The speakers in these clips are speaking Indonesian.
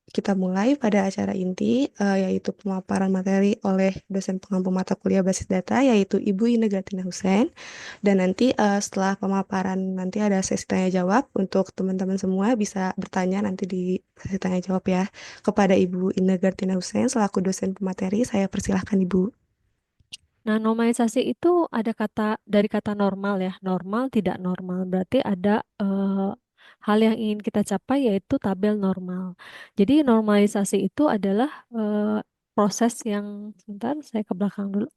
Kita mulai pada acara inti, yaitu pemaparan materi oleh dosen pengampu mata kuliah basis data, yaitu Ibu Ine Gatina Hussein. Dan nanti setelah pemaparan nanti ada sesi tanya jawab untuk teman-teman semua bisa bertanya nanti di sesi tanya jawab ya. Kepada Ibu Ine Gatina Hussein selaku dosen pemateri, saya persilahkan Ibu. Nah, normalisasi itu ada kata dari kata normal ya, normal tidak normal. Berarti ada hal yang ingin kita capai yaitu tabel normal. Jadi normalisasi itu adalah proses yang sebentar saya ke belakang dulu.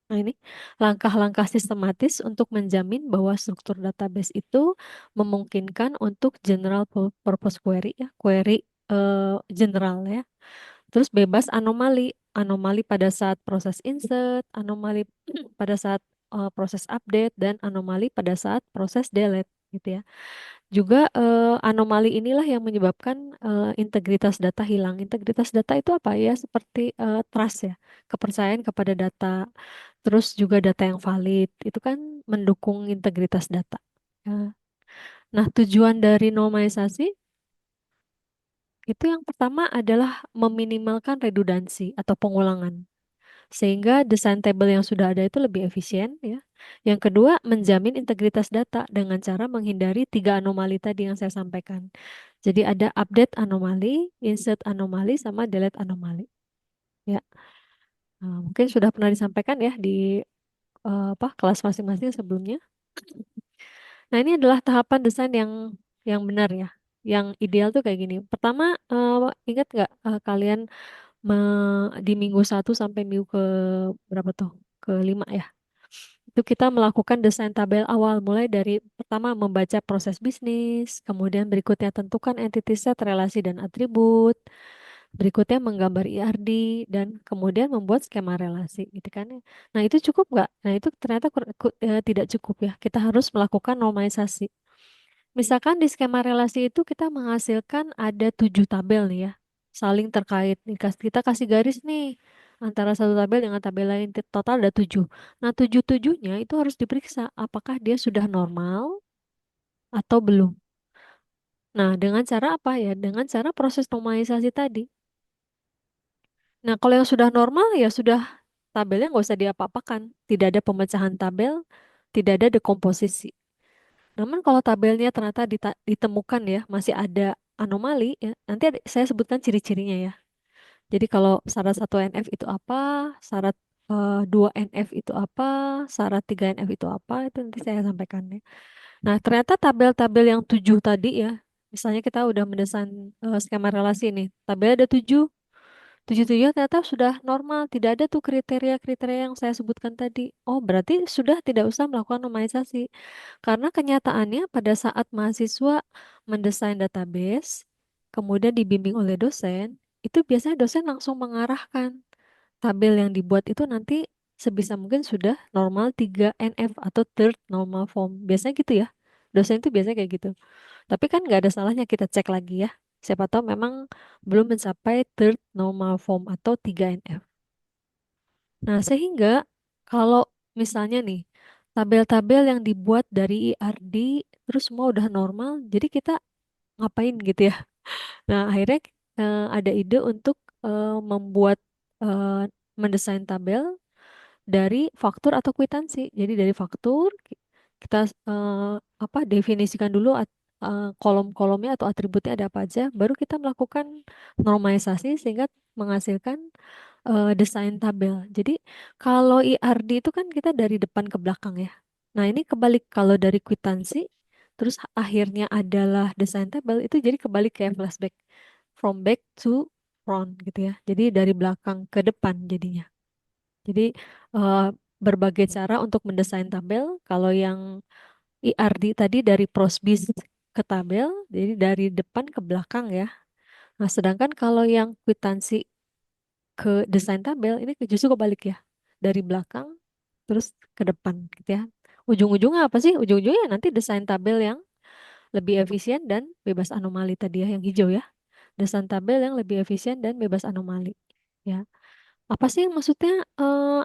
Nah, ini langkah-langkah sistematis untuk menjamin bahwa struktur database itu memungkinkan untuk general purpose query ya, query general ya. Terus bebas anomali, anomali pada saat proses insert, anomali pada saat proses update, dan anomali pada saat proses delete gitu ya. Juga anomali inilah yang menyebabkan integritas data hilang. Integritas data itu apa ya? Seperti trust ya, kepercayaan kepada data. Terus juga data yang valid, itu kan mendukung integritas data. Ya. Nah, tujuan dari normalisasi itu yang pertama adalah meminimalkan redundansi atau pengulangan. Sehingga desain tabel yang sudah ada itu lebih efisien ya. Yang kedua, menjamin integritas data dengan cara menghindari tiga anomali tadi yang saya sampaikan. Jadi ada update anomali, insert anomali, sama delete anomali. Ya, mungkin sudah pernah disampaikan ya di kelas masing-masing sebelumnya. Nah, ini adalah tahapan desain yang benar ya. Yang ideal tuh kayak gini. Pertama, ingat nggak kalian di minggu 1 sampai minggu ke berapa tuh? Ke 5 ya. Itu kita melakukan desain tabel awal, mulai dari pertama membaca proses bisnis, kemudian berikutnya tentukan entity set, relasi, dan atribut, berikutnya menggambar IRD, dan kemudian membuat skema relasi, gitu kan ya. Nah, itu cukup nggak? Nah, itu ternyata tidak cukup ya. Kita harus melakukan normalisasi. Misalkan di skema relasi itu kita menghasilkan ada 7 tabel nih ya, saling terkait. Nih, kita kasih garis nih antara satu tabel dengan tabel lain, total ada 7. Nah, tujuh-tujuhnya itu harus diperiksa apakah dia sudah normal atau belum. Nah, dengan cara apa ya? Dengan cara proses normalisasi tadi. Nah, kalau yang sudah normal ya sudah tabelnya nggak usah diapa-apakan. Tidak ada pemecahan tabel, tidak ada dekomposisi. Namun kalau tabelnya ternyata ditemukan ya, masih ada anomali ya, nanti saya sebutkan ciri-cirinya ya. Jadi kalau syarat 1 NF itu apa, syarat 2 NF itu apa, syarat 3 NF itu apa, itu nanti saya sampaikan ya. Nah, ternyata tabel-tabel yang 7 tadi ya, misalnya kita udah mendesain skema relasi nih, tabel ada 7, 7 ternyata sudah normal, tidak ada tuh kriteria-kriteria yang saya sebutkan tadi. Oh, berarti sudah tidak usah melakukan normalisasi. Karena kenyataannya pada saat mahasiswa mendesain database, kemudian dibimbing oleh dosen, itu biasanya dosen langsung mengarahkan tabel yang dibuat itu nanti sebisa mungkin sudah normal 3 NF atau third normal form. Biasanya gitu ya. Dosen itu biasanya kayak gitu. Tapi kan nggak ada salahnya kita cek lagi ya. Siapa tahu memang belum mencapai third normal form atau 3 NF. Nah, sehingga kalau misalnya nih, tabel-tabel yang dibuat dari IRD terus semua udah normal, jadi kita ngapain gitu ya? Nah, akhirnya ada ide untuk membuat eh, mendesain tabel dari faktur atau kwitansi. Jadi dari faktur kita definisikan dulu kolom-kolomnya atau atributnya ada apa aja, baru kita melakukan normalisasi sehingga menghasilkan desain tabel. Jadi kalau IRD itu kan kita dari depan ke belakang ya. Nah, ini kebalik kalau dari kwitansi terus akhirnya adalah desain tabel itu jadi kebalik kayak flashback from back to front gitu ya. Jadi dari belakang ke depan jadinya. Jadi eh, berbagai cara untuk mendesain tabel. Kalau yang IRD tadi dari prosbis ke tabel, jadi dari depan ke belakang ya. Nah, sedangkan kalau yang kwitansi ke desain tabel ini justru kebalik ya. Dari belakang terus ke depan gitu ya. Ujung-ujungnya apa sih? Ujung-ujungnya nanti desain tabel yang lebih efisien dan bebas anomali tadi ya, yang hijau ya. Desain tabel yang lebih efisien dan bebas anomali. Ya. Apa sih yang maksudnya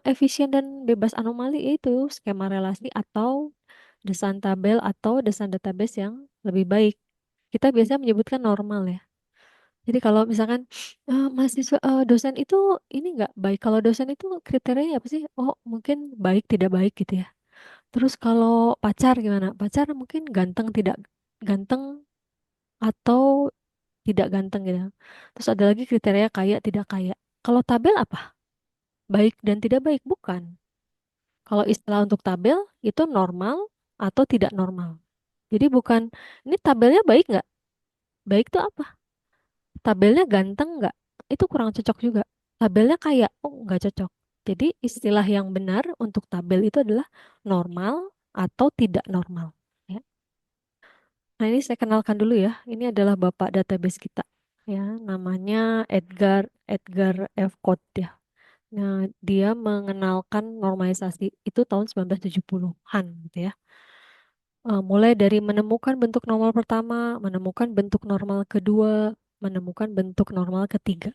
efisien dan bebas anomali? Itu skema relasi atau desain tabel atau desain database yang lebih baik. Kita biasanya menyebutkan normal ya. Jadi kalau misalkan mahasiswa dosen itu ini nggak baik. Kalau dosen itu kriterianya apa sih? Oh, mungkin baik tidak baik gitu ya. Terus kalau pacar gimana? Pacar mungkin ganteng tidak ganteng atau tidak ganteng gitu. Terus ada lagi kriteria kaya tidak kaya. Kalau tabel apa? Baik dan tidak baik bukan. Kalau istilah untuk tabel itu normal atau tidak normal. Jadi bukan ini tabelnya baik nggak? Baik itu apa? Tabelnya ganteng nggak? Itu kurang cocok juga. Tabelnya kaya, oh nggak cocok. Jadi istilah yang benar untuk tabel itu adalah normal atau tidak normal. Ya. Nah ini saya kenalkan dulu ya. Ini adalah bapak database kita. Ya, namanya Edgar Edgar F. Cote ya. Nah, dia mengenalkan normalisasi itu tahun 1970-an gitu ya. Mulai dari menemukan bentuk normal pertama, menemukan bentuk normal kedua, menemukan bentuk normal ketiga.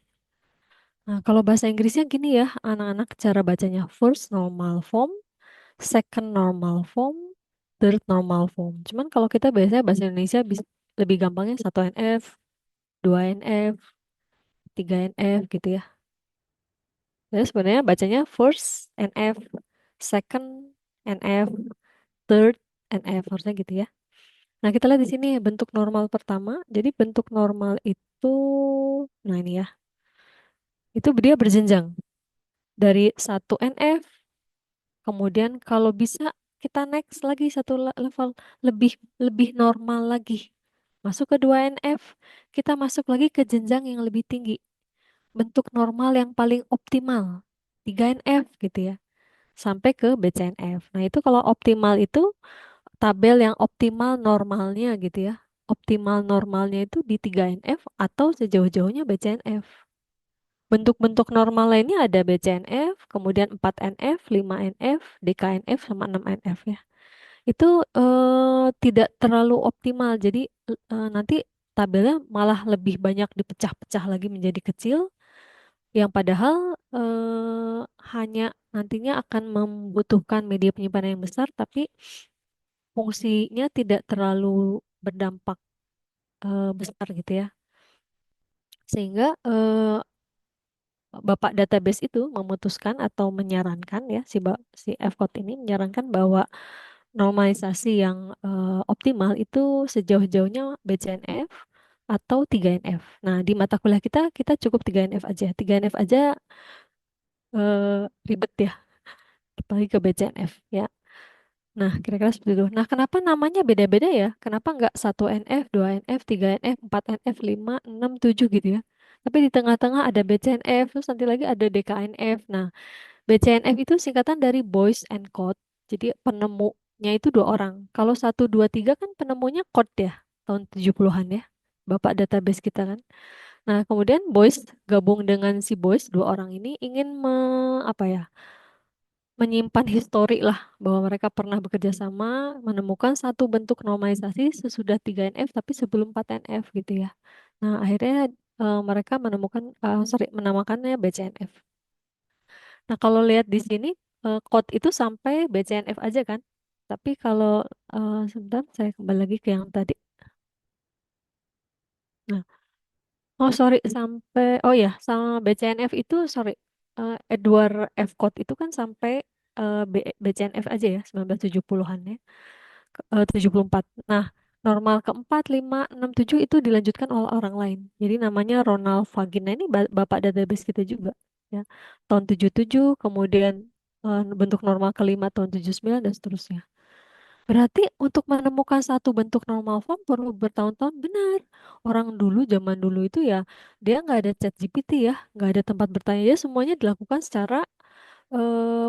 Nah, kalau bahasa Inggrisnya gini ya, anak-anak cara bacanya first normal form, second normal form, third normal form. Cuman kalau kita biasanya bahasa Indonesia lebih gampangnya 1 NF, 2 NF, 3 NF gitu ya. Jadi sebenarnya bacanya first NF, second NF, third NF harusnya gitu ya. Nah, kita lihat di sini bentuk normal pertama. Jadi bentuk normal itu, nah ini ya, itu dia berjenjang dari 1 NF, kemudian kalau bisa kita next lagi satu level lebih lebih normal lagi. Masuk ke 2 NF, kita masuk lagi ke jenjang yang lebih tinggi. Bentuk normal yang paling optimal, 3 NF gitu ya, sampai ke BCNF. Nah, itu kalau optimal itu tabel yang optimal normalnya gitu ya. Optimal normalnya itu di 3 NF atau sejauh-jauhnya BCNF. Bentuk-bentuk normal lainnya ada BCNF, kemudian 4 NF, 5 NF, DKNF, sama 6 NF ya. Itu tidak terlalu optimal, jadi nanti tabelnya malah lebih banyak dipecah-pecah lagi menjadi kecil, yang padahal hanya nantinya akan membutuhkan media penyimpanan yang besar, tapi fungsinya tidak terlalu berdampak besar gitu ya. Sehingga Bapak database itu memutuskan atau menyarankan ya si FCOT ini menyarankan bahwa normalisasi yang optimal itu sejauh-jauhnya BCNF atau 3 NF. Nah, di mata kuliah kita cukup 3 NF aja. 3 NF aja ribet ya, apalagi ke BCNF ya. Nah, kira-kira seperti itu. Nah, kenapa namanya beda-beda ya? Kenapa nggak 1 NF, 2 NF, 3 NF, 4 NF, 5, 6, 7 gitu ya? Tapi di tengah-tengah ada BCNF, terus nanti lagi ada DKNF. Nah, BCNF itu singkatan dari Boys and Code. Jadi penemunya itu 2 orang. Kalau 1, 2, 3 kan penemunya Code ya, tahun 70-an ya. Bapak database kita kan. Nah, kemudian Boys gabung dengan si Boys, 2 orang ini ingin apa ya? Menyimpan histori lah bahwa mereka pernah bekerja sama menemukan satu bentuk normalisasi sesudah 3 NF tapi sebelum 4 NF gitu ya. Nah, akhirnya mereka menamakannya BCNF. Nah, kalau lihat di sini code itu sampai BCNF aja kan. Tapi kalau sebentar saya kembali lagi ke yang tadi. Nah, oh sorry sampai oh ya sama BCNF itu sorry Edward F. Code itu kan sampai BCNF aja ya 1970-an ya. 74. Nah, normal keempat, 5, 6, 7 itu dilanjutkan oleh orang lain. Jadi namanya Ronald Vagina ini bapak database kita juga. Ya. Tahun 77, kemudian bentuk normal kelima tahun 79 dan seterusnya. Berarti untuk menemukan satu bentuk normal form perlu bertahun-tahun benar. Orang dulu, zaman dulu itu ya, dia nggak ada chat GPT ya, nggak ada tempat bertanya, ya semuanya dilakukan secara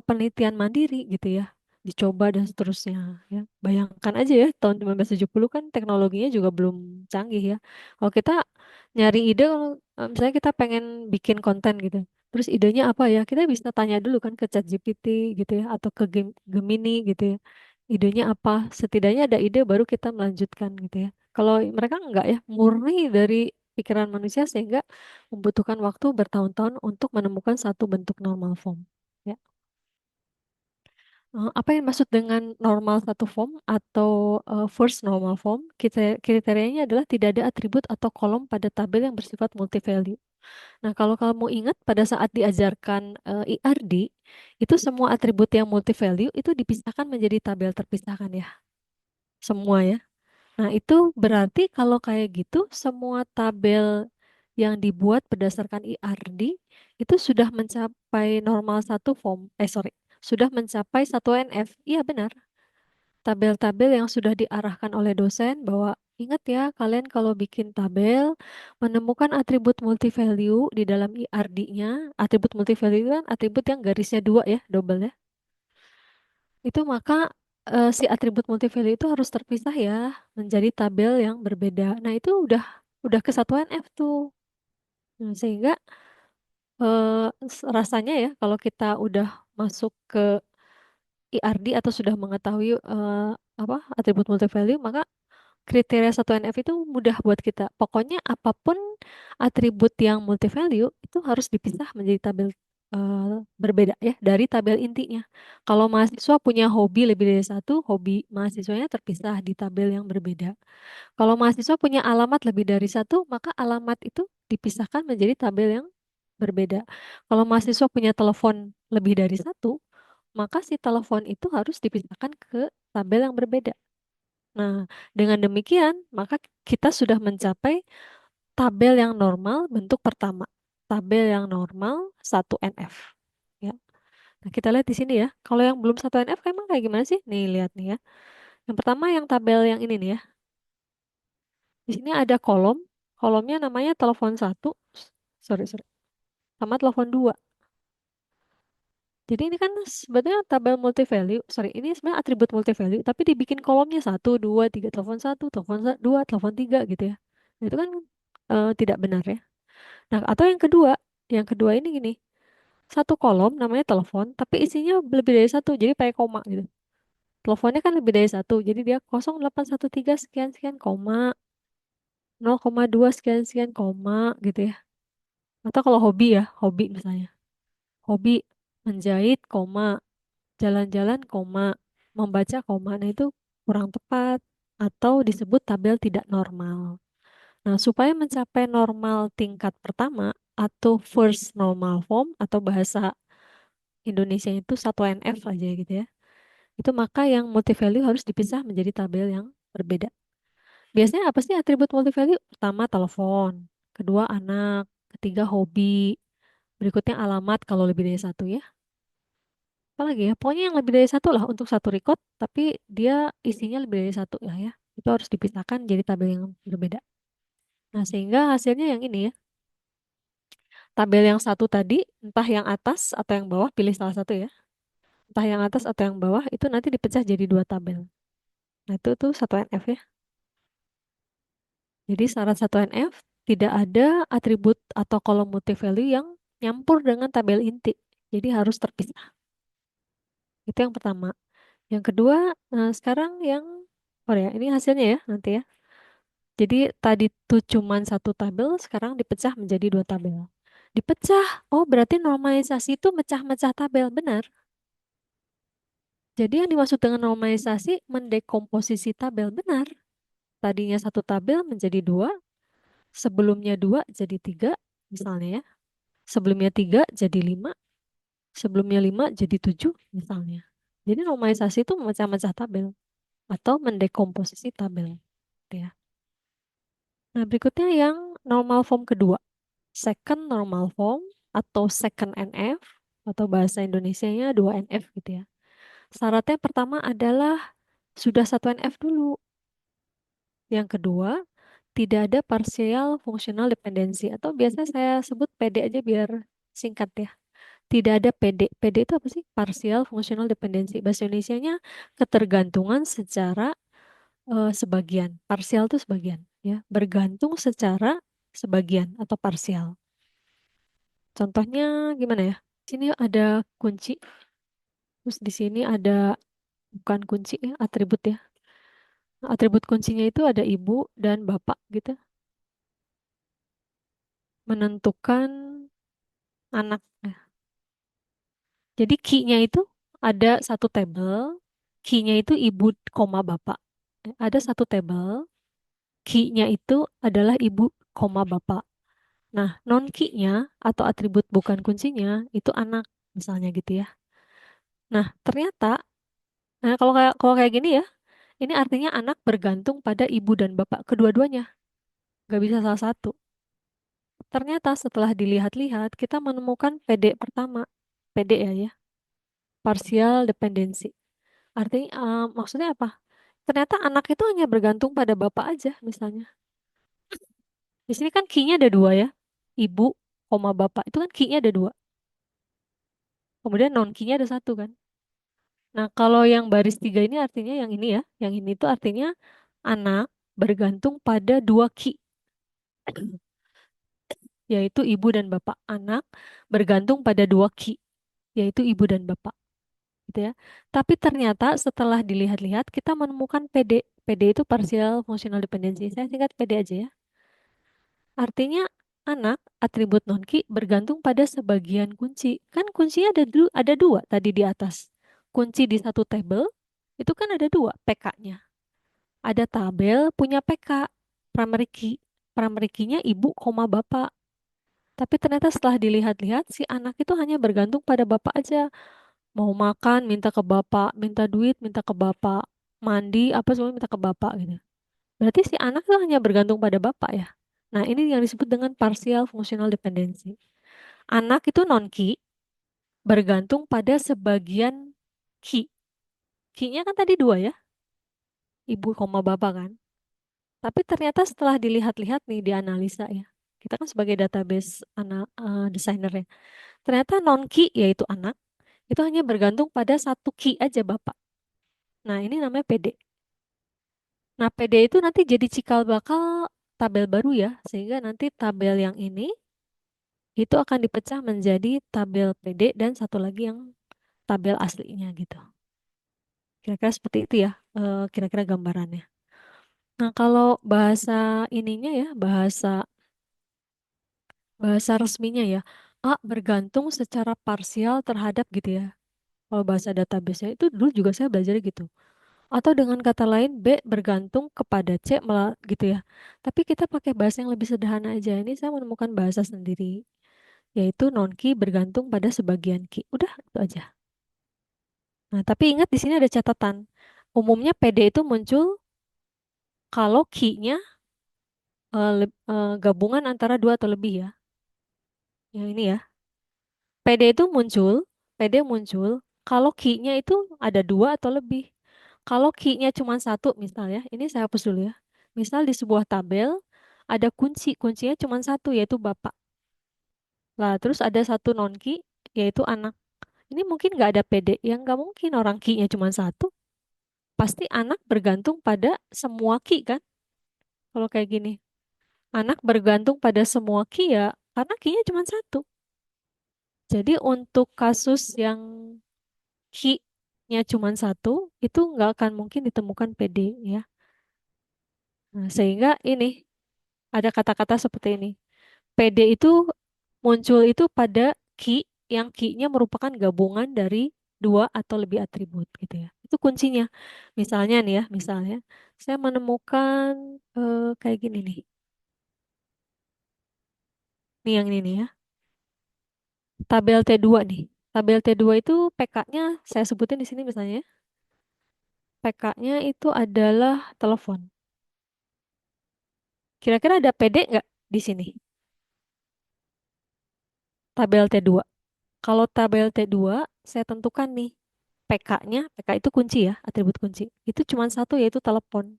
penelitian mandiri gitu ya, dicoba dan seterusnya ya. Bayangkan aja ya tahun 1970 kan teknologinya juga belum canggih ya. Kalau kita nyari ide, kalau misalnya kita pengen bikin konten gitu, terus idenya apa ya? Kita bisa tanya dulu kan ke ChatGPT gitu ya, atau ke Gemini gitu ya. Idenya apa? Setidaknya ada ide baru kita melanjutkan gitu ya. Kalau mereka enggak ya, murni dari pikiran manusia sehingga membutuhkan waktu bertahun-tahun untuk menemukan satu bentuk normal form. Ya. Apa yang maksud dengan normal satu form atau first normal form? Kriterianya adalah tidak ada atribut atau kolom pada tabel yang bersifat multi-value. Nah, kalau kamu ingat pada saat diajarkan IRD, itu semua atribut yang multi-value itu dipisahkan menjadi tabel terpisahkan ya, semua ya. Nah, itu berarti kalau kayak gitu, semua tabel yang dibuat berdasarkan IRD itu sudah mencapai normal satu form, sorry, sudah mencapai satu NF. Iya benar. Tabel-tabel yang sudah diarahkan oleh dosen bahwa ingat ya, kalian kalau bikin tabel, menemukan atribut multi-value di dalam IRD-nya, atribut multi-value kan atribut yang garisnya dua ya, double ya. Itu maka si atribut multi-value itu harus terpisah ya menjadi tabel yang berbeda. Nah, itu udah kesatuan F tuh. Nah, sehingga rasanya ya kalau kita udah masuk ke IRD atau sudah mengetahui apa atribut multi-value, maka kriteria satu NF itu mudah buat kita. Pokoknya apapun atribut yang multi-value itu harus dipisah menjadi tabel berbeda ya dari tabel intinya. Kalau mahasiswa punya hobi lebih dari satu, hobi mahasiswanya terpisah di tabel yang berbeda. Kalau mahasiswa punya alamat lebih dari satu, maka alamat itu dipisahkan menjadi tabel yang berbeda. Kalau mahasiswa punya telepon lebih dari satu, maka si telepon itu harus dipisahkan ke tabel yang berbeda. Nah, dengan demikian, maka kita sudah mencapai tabel yang normal bentuk pertama. Tabel yang normal 1NF. Ya. Nah, kita lihat di sini ya. Kalau yang belum 1NF emang kayak gimana sih? Nih, lihat nih ya. Yang pertama yang tabel yang ini nih ya. Di sini ada kolom. Kolomnya namanya telepon satu. Sorry, sorry. Sama telepon dua. Jadi ini kan sebetulnya tabel multi-value. Sorry, ini sebenarnya atribut multi-value. Tapi dibikin kolomnya satu, dua, tiga. Telepon satu, telepon dua, telepon tiga gitu ya. Nah, itu kan tidak benar ya. Nah, atau yang kedua ini gini, satu kolom namanya telepon, tapi isinya lebih dari satu, jadi pakai koma gitu. Teleponnya kan lebih dari satu, jadi dia 0813 sekian sekian koma, 0,2 sekian sekian koma gitu ya. Atau kalau hobi ya, hobi misalnya, hobi menjahit koma, jalan-jalan koma, membaca koma, nah itu kurang tepat atau disebut tabel tidak normal. Nah, supaya mencapai normal tingkat pertama atau first normal form atau bahasa Indonesia itu satu NF aja gitu ya. Itu maka yang multi-value harus dipisah menjadi tabel yang berbeda. Biasanya apa sih atribut multi-value? Pertama telepon, kedua anak, ketiga hobi, berikutnya alamat kalau lebih dari satu ya. Apalagi ya, pokoknya yang lebih dari satu lah untuk satu record, tapi dia isinya lebih dari satu lah ya. Itu harus dipisahkan jadi tabel yang berbeda. Nah, sehingga hasilnya yang ini ya. Tabel yang satu tadi, entah yang atas atau yang bawah, pilih salah satu ya. Entah yang atas atau yang bawah, itu nanti dipecah jadi dua tabel. Nah, itu tuh satu NF ya. Jadi syarat satu NF, tidak ada atribut atau kolom multi-value yang nyampur dengan tabel inti. Jadi harus terpisah. Itu yang pertama. Yang kedua, sekarang yang, oh ya, ini hasilnya ya nanti ya. Jadi tadi tuh cuman satu tabel, sekarang dipecah menjadi dua tabel. Dipecah, oh berarti normalisasi itu mecah-mecah tabel, benar. Jadi yang dimaksud dengan normalisasi mendekomposisi tabel, benar. Tadinya satu tabel menjadi dua, sebelumnya dua jadi tiga, misalnya ya. Sebelumnya tiga jadi lima, sebelumnya lima jadi tujuh, misalnya. Jadi normalisasi itu memecah-mecah tabel atau mendekomposisi tabel. Gitu ya. Nah, berikutnya yang normal form kedua. Second normal form atau second NF atau bahasa Indonesianya 2NF gitu ya. Syaratnya pertama adalah sudah satu NF dulu. Yang kedua, tidak ada partial functional dependency atau biasa saya sebut PD aja biar singkat ya. Tidak ada PD. PD itu apa sih? Partial functional dependency. Bahasa Indonesianya ketergantungan secara sebagian. Parsial itu sebagian ya. Bergantung secara sebagian atau parsial. Contohnya gimana ya? Sini ada kunci, terus di sini ada bukan kunci ya, atribut ya. Atribut kuncinya itu ada ibu dan bapak gitu. Menentukan anak. Nah, jadi key-nya itu ada satu tabel, key-nya itu ibu koma bapak. Ada satu tabel, key-nya itu adalah ibu koma bapak. Nah, non key-nya atau atribut bukan kuncinya itu anak, misalnya gitu ya. Nah, ternyata, kalau kayak gini ya, ini artinya anak bergantung pada ibu dan bapak kedua-duanya, nggak bisa salah satu. Ternyata setelah dilihat-lihat, kita menemukan PD pertama, PD ya, partial dependency. Artinya, maksudnya apa? Ternyata anak itu hanya bergantung pada bapak aja, misalnya. Di sini kan key-nya ada dua ya, ibu, koma bapak. Itu kan key-nya ada dua. Kemudian non key-nya ada satu kan. Nah, kalau yang baris tiga ini artinya yang ini ya, yang ini tuh artinya anak bergantung pada dua key, yaitu ibu dan bapak. Anak bergantung pada dua key, yaitu ibu dan bapak. Gitu ya. Tapi ternyata setelah dilihat-lihat kita menemukan PD. PD itu partial functional dependency. Saya singkat PD aja ya. Artinya anak atribut non-key bergantung pada sebagian kunci. Kan kuncinya ada dua tadi di atas. Kunci di satu tabel itu kan ada dua PK-nya. Ada tabel punya PK primary key. Primary key-nya ibu koma bapak. Tapi ternyata setelah dilihat-lihat si anak itu hanya bergantung pada bapak aja. Mau makan minta ke bapak, minta duit minta ke bapak, mandi apa semua minta ke bapak gitu. Berarti si anak tuh hanya bergantung pada bapak ya. Nah, ini yang disebut dengan partial functional dependency. Anak itu non-key, bergantung pada sebagian key. Key-nya kan tadi dua ya, ibu koma bapak kan. Tapi ternyata setelah dilihat-lihat nih, dianalisa ya. Kita kan sebagai database designer ya. Ternyata non-key yaitu anak, itu hanya bergantung pada satu key aja bapak. Nah, ini namanya PD. Nah, PD itu nanti jadi cikal bakal tabel baru ya, sehingga nanti tabel yang ini itu akan dipecah menjadi tabel PD dan satu lagi yang tabel aslinya gitu. Kira-kira seperti itu ya, kira-kira gambarannya. Nah, kalau bahasa ininya ya, bahasa bahasa resminya ya, A bergantung secara parsial terhadap gitu ya. Kalau bahasa database-nya itu dulu juga saya belajar gitu. Atau dengan kata lain B bergantung kepada C malah gitu ya. Tapi kita pakai bahasa yang lebih sederhana aja. Ini saya menemukan bahasa sendiri, yaitu non-key bergantung pada sebagian key. Udah, itu aja. Nah, tapi ingat di sini ada catatan. Umumnya PD itu muncul kalau key-nya gabungan antara dua atau lebih ya. Yang ini ya. PD itu muncul, PD muncul kalau key-nya itu ada dua atau lebih. Kalau key-nya cuma satu misalnya, ini saya hapus dulu ya. Misal di sebuah tabel ada kunci, kuncinya cuma satu yaitu bapak. Lah, terus ada satu non-key yaitu anak. Ini mungkin nggak ada PD, yang nggak mungkin orang key-nya cuma satu. Pasti anak bergantung pada semua key kan? Kalau kayak gini. Anak bergantung pada semua key ya, karena key-nya cuma satu. Jadi untuk kasus yang key-nya cuma satu, itu nggak akan mungkin ditemukan PD ya. Nah, sehingga ini ada kata-kata seperti ini. PD itu muncul itu pada key yang key-nya merupakan gabungan dari dua atau lebih atribut gitu ya. Itu kuncinya. Misalnya nih ya, misalnya saya menemukan kayak gini nih. Nih yang ini nih ya. Tabel T2 nih. Tabel T2 itu PK-nya saya sebutin di sini misalnya. PK-nya itu adalah telepon. Kira-kira ada PD nggak di sini? Tabel T2. Kalau tabel T2, saya tentukan nih. PK-nya, PK itu kunci ya, atribut kunci. Itu cuma satu yaitu telepon.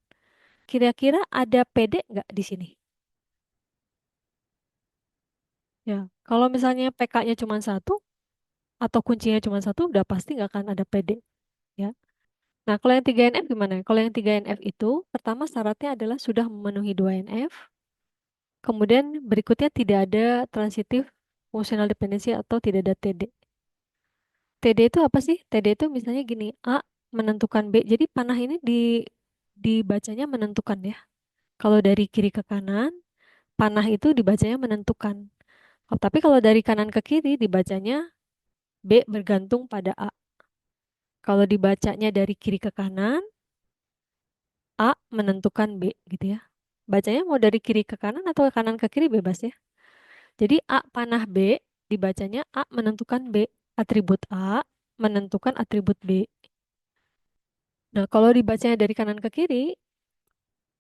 Kira-kira ada PD nggak di sini? Ya, kalau misalnya PK-nya cuma satu atau kuncinya cuma satu, udah pasti nggak akan ada PD. Ya. Nah, kalau yang 3NF gimana? Kalau yang 3NF itu, pertama syaratnya adalah sudah memenuhi 2NF, kemudian berikutnya tidak ada transitive functional dependency atau tidak ada TD. TD itu apa sih? TD itu misalnya gini, A menentukan B. Jadi panah ini dibacanya menentukan ya. Kalau dari kiri ke kanan, panah itu dibacanya menentukan. Oh, tapi kalau dari kanan ke kiri dibacanya B bergantung pada A. Kalau dibacanya dari kiri ke kanan, A menentukan B gitu ya. Bacanya mau dari kiri ke kanan atau kanan ke kiri bebas ya. Jadi A panah B dibacanya A menentukan B. Atribut A menentukan atribut B. Nah, kalau dibacanya dari kanan ke kiri,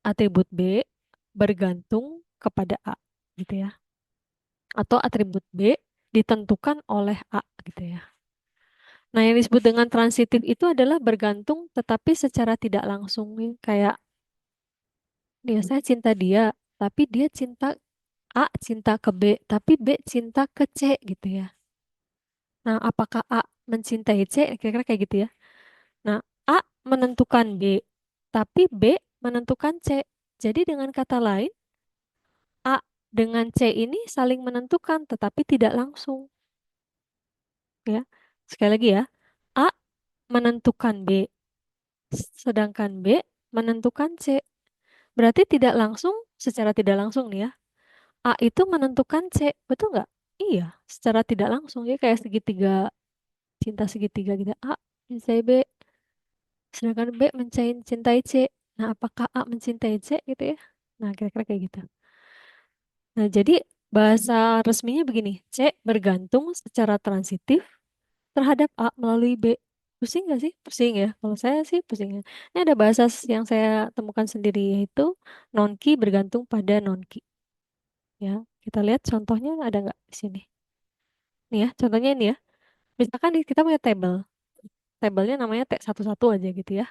atribut B bergantung kepada A gitu ya. Atau atribut B ditentukan oleh A gitu ya. Nah, yang disebut dengan transitif itu adalah bergantung tetapi secara tidak langsung. Kayak dia saya cinta dia, tapi dia cinta A cinta ke B, tapi B cinta ke C gitu ya. Nah, apakah A mencintai C? Kira-kira kayak gitu ya. Nah, A menentukan B, tapi B menentukan C. Jadi dengan kata lain, A dengan C ini saling menentukan tetapi tidak langsung ya. Sekali lagi ya. A menentukan B, sedangkan B menentukan C. Berarti tidak langsung, secara tidak langsung nih ya. A itu menentukan C, betul nggak? Iya, secara tidak langsung ya kayak segitiga, cinta segitiga gitu. A mencintai B, sedangkan B mencintai C. Nah, apakah A mencintai C gitu ya? Nah, kira-kira kayak gitu. Nah, jadi bahasa resminya begini, C bergantung secara transitif terhadap A melalui B. Pusing nggak sih? Pusing ya. Kalau saya sih pusing ya. Ini ada bahasa yang saya temukan sendiri yaitu non-key bergantung pada non-key. Ya, kita lihat contohnya ada nggak di sini? Nih ya, contohnya ini ya. Misalkan kita punya tabel. Tabelnya namanya T11 aja gitu ya.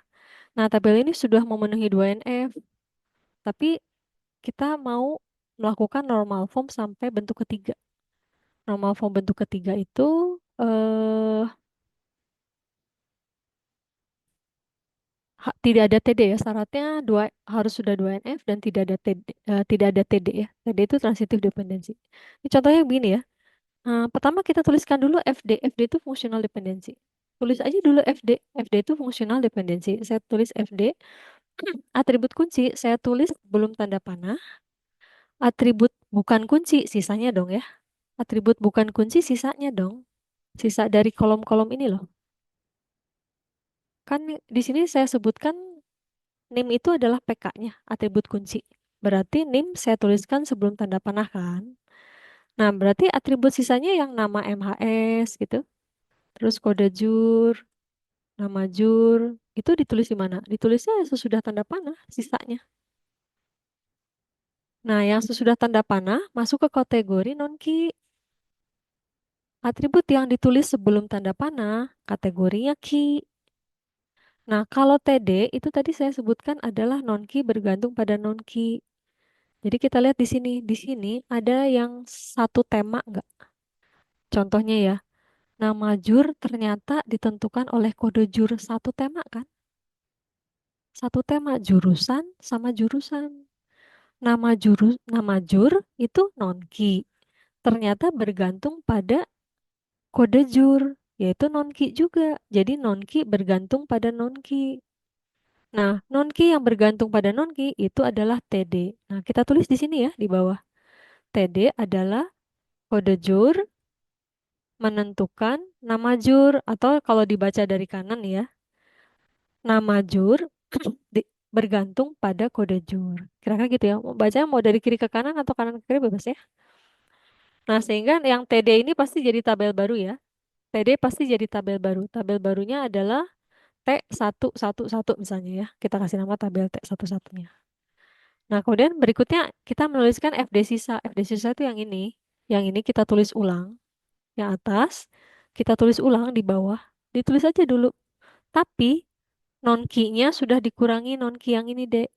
Nah, tabel ini sudah memenuhi 2NF, tapi kita mau melakukan normal form sampai bentuk ketiga. Normal form bentuk ketiga itu tidak ada TD ya. Syaratnya harus sudah 2NF dan tidak ada TD, tidak ada TD ya. TD itu transitive dependency. Ini contohnya begini ya. Pertama kita tuliskan dulu FD. FD itu functional dependency. Tulis aja dulu FD. FD itu functional dependency. Saya tulis FD. Atribut kunci saya tulis belum tanda panah. Atribut bukan kunci sisanya dong ya. Atribut bukan kunci sisanya dong. Sisa dari kolom-kolom ini loh. Kan di sini saya sebutkan NIM itu adalah PK-nya, atribut kunci. Berarti NIM saya tuliskan sebelum tanda panah kan. Nah, berarti atribut sisanya yang nama MHS gitu. Terus kode jur, nama jur, itu ditulis di mana? Ditulisnya sesudah tanda panah, sisanya. Nah, yang sesudah tanda panah masuk ke kategori non-key. Atribut yang ditulis sebelum tanda panah, kategorinya key. Nah, kalau TD itu tadi saya sebutkan adalah non-key bergantung pada non-key. Jadi kita lihat di sini. Di sini ada yang satu tema enggak? Contohnya ya, nama jur ternyata ditentukan oleh kode jur satu tema kan? Satu tema jurusan sama jurusan. Nama jur itu non-key. Ternyata bergantung pada kode jur, yaitu non-key juga. Jadi non-key bergantung pada non-key. Nah, non-key yang bergantung pada non-key itu adalah TD. Nah, kita tulis di sini ya, di bawah. TD adalah kode jur menentukan nama jur atau kalau dibaca dari kanan ya, nama jur bergantung pada kode jur. Kira-kira gitu ya. Mau baca mau dari kiri ke kanan atau kanan ke kiri bebas ya. Nah, sehingga yang TD ini pasti jadi tabel baru ya. TD pasti jadi tabel baru. Tabel barunya adalah T111 misalnya ya. Kita kasih nama tabel T11-nya. Nah, kemudian berikutnya kita menuliskan FD sisa. FD sisa itu yang ini. Yang ini kita tulis ulang. Yang atas kita tulis ulang di bawah. Ditulis aja dulu. Tapi non key-nya sudah dikurangi non key yang ini, Dek.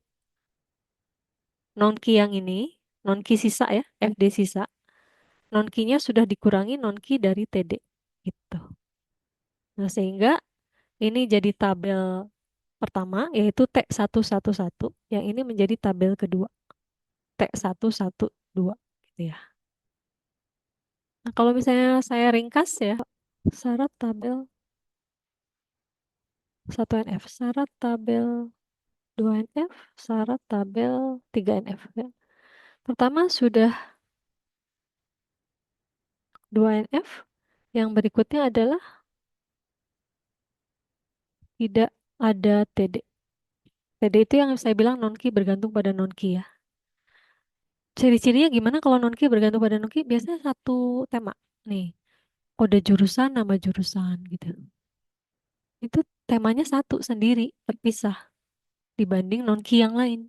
Non key yang ini, non key sisa ya, FD sisa. Non key-nya sudah dikurangi non key dari TD. Gitu. Nah, sehingga ini jadi tabel pertama yaitu T111 yang ini menjadi tabel kedua T112 gitu ya. Nah, kalau misalnya saya ringkas ya, syarat tabel 1NF, syarat tabel 2NF, syarat tabel 3NF ya. Pertama sudah 2NF, yang berikutnya adalah Tidak ada TD. TD itu yang saya bilang non-key bergantung pada non-key ya. Ciri-cirinya gimana kalau non-key bergantung pada non-key? Biasanya satu tema. Nih, kode jurusan, nama jurusan gitu. Itu temanya satu sendiri, terpisah dibanding non-key yang lain.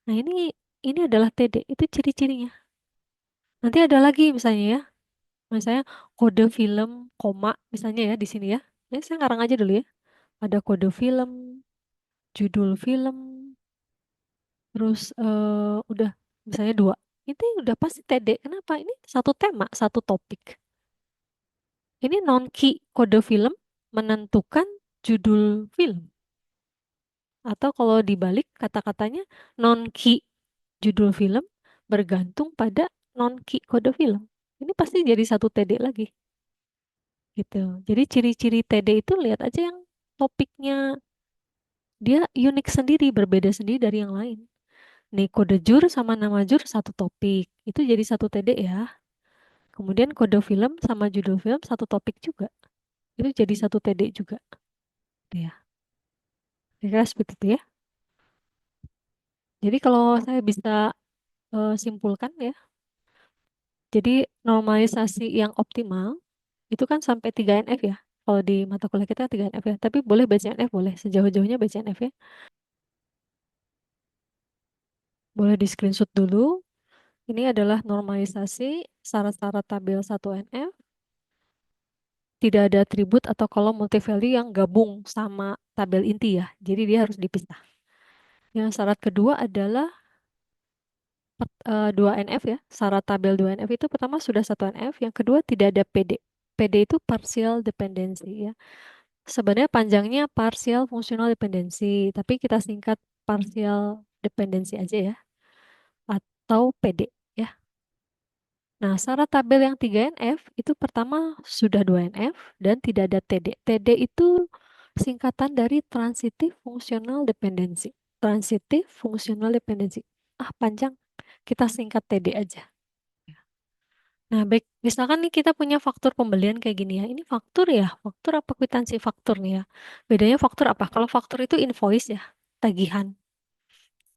Nah, ini adalah TD, itu ciri-cirinya. Nanti ada lagi misalnya ya, misalnya kode film, koma, misalnya ya di sini ya. Ini saya ngarang aja dulu ya. Ada kode film, judul film, terus udah misalnya dua. Itu udah pasti TD. Kenapa? Ini satu tema, satu topik. Ini non-key kode film menentukan judul film. Atau kalau dibalik kata-katanya non-key judul film bergantung pada non-key kode film. Ini pasti jadi satu TD lagi gitu. Jadi ciri-ciri TD itu lihat aja yang topiknya dia unik sendiri, berbeda sendiri dari yang lain. Nih kode jur sama nama jur satu topik. Itu jadi satu TD ya. Kemudian kode film sama judul film satu topik juga. Itu jadi satu TD juga. Ya, kira seperti itu ya. Jadi kalau saya bisa simpulkan ya, jadi normalisasi yang optimal itu kan sampai 3NF ya. Kalau di mata kuliah kita 3NF ya. Tapi boleh BCNF, boleh. Sejauh-jauhnya BCNF ya. Boleh di screenshot dulu. Ini adalah normalisasi syarat-syarat tabel 1NF. Tidak ada atribut atau kolom multivalue yang gabung sama tabel inti ya. Jadi dia harus dipisah. Yang syarat kedua adalah 2NF ya. Syarat tabel 2NF itu pertama sudah 1NF. Yang kedua tidak ada PD. PD itu partial dependency ya. Sebenarnya panjangnya partial functional dependency, tapi kita singkat partial dependency aja ya, atau PD ya. Nah, syarat tabel yang 3NF itu pertama sudah 2NF dan tidak ada TD. TD itu singkatan dari transitive functional dependency. Transitive functional dependency. Ah, panjang. Kita singkat TD aja. Nah, baik, misalkan nih kita punya faktur pembelian kayak gini ya. Ini faktur ya, faktur apa kwitansi faktur nih ya. Bedanya faktur apa? Kalau faktur itu invoice ya, tagihan.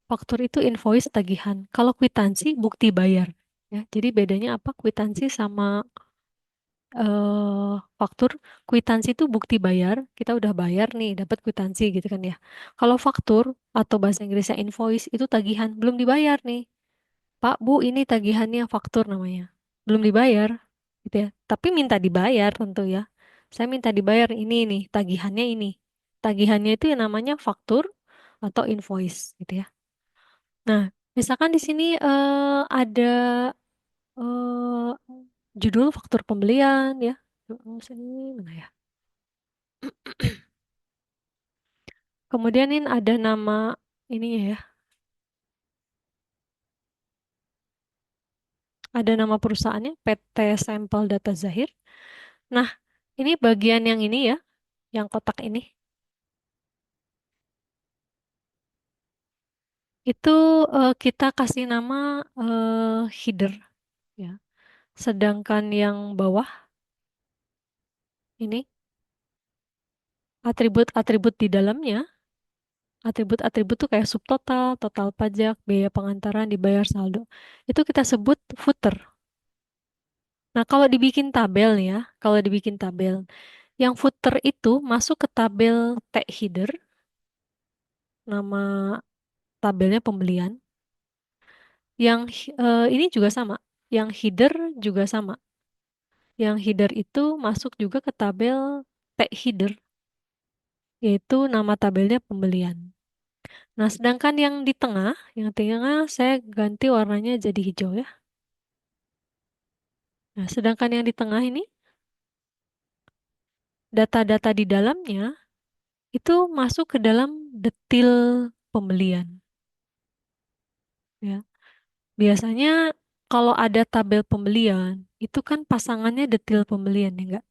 Faktur itu invoice tagihan. Kalau kwitansi bukti bayar. Ya, jadi bedanya apa? Kwitansi sama faktur. Kwitansi itu bukti bayar. Kita udah bayar nih, dapat kwitansi gitu kan ya. Kalau faktur atau bahasa Inggrisnya invoice itu tagihan, belum dibayar nih. Pak, Bu, ini tagihannya faktur namanya. Belum dibayar, gitu ya. Tapi minta dibayar tentu ya. Saya minta dibayar ini nih, tagihannya ini. Tagihannya itu yang namanya faktur atau invoice, gitu ya. Nah, misalkan di sini ada eh, judul faktur pembelian ya. Sini mana ya? Kemudian ini ada nama ininya ya. Ada nama perusahaannya PT Sampel Data Zahir. Nah, ini bagian yang ini ya, yang kotak ini. Itu kita kasih nama header ya. Sedangkan yang bawah ini atribut-atribut di dalamnya, atribut-atribut tuh kayak subtotal, total pajak, biaya pengantaran, dibayar saldo. Itu kita sebut footer. Nah, kalau dibikin tabel nih ya, kalau dibikin tabel, yang footer itu masuk ke tabel tag header, nama tabelnya pembelian. Yang ini juga sama, yang header juga sama. Yang header itu masuk juga ke tabel tag header, yaitu nama tabelnya pembelian. Nah, sedangkan yang tengah saya ganti warnanya jadi hijau ya. Nah, sedangkan yang di tengah ini, data-data di dalamnya itu masuk ke dalam detil pembelian. Ya, biasanya kalau ada tabel pembelian, itu kan pasangannya detil pembelian ya enggak?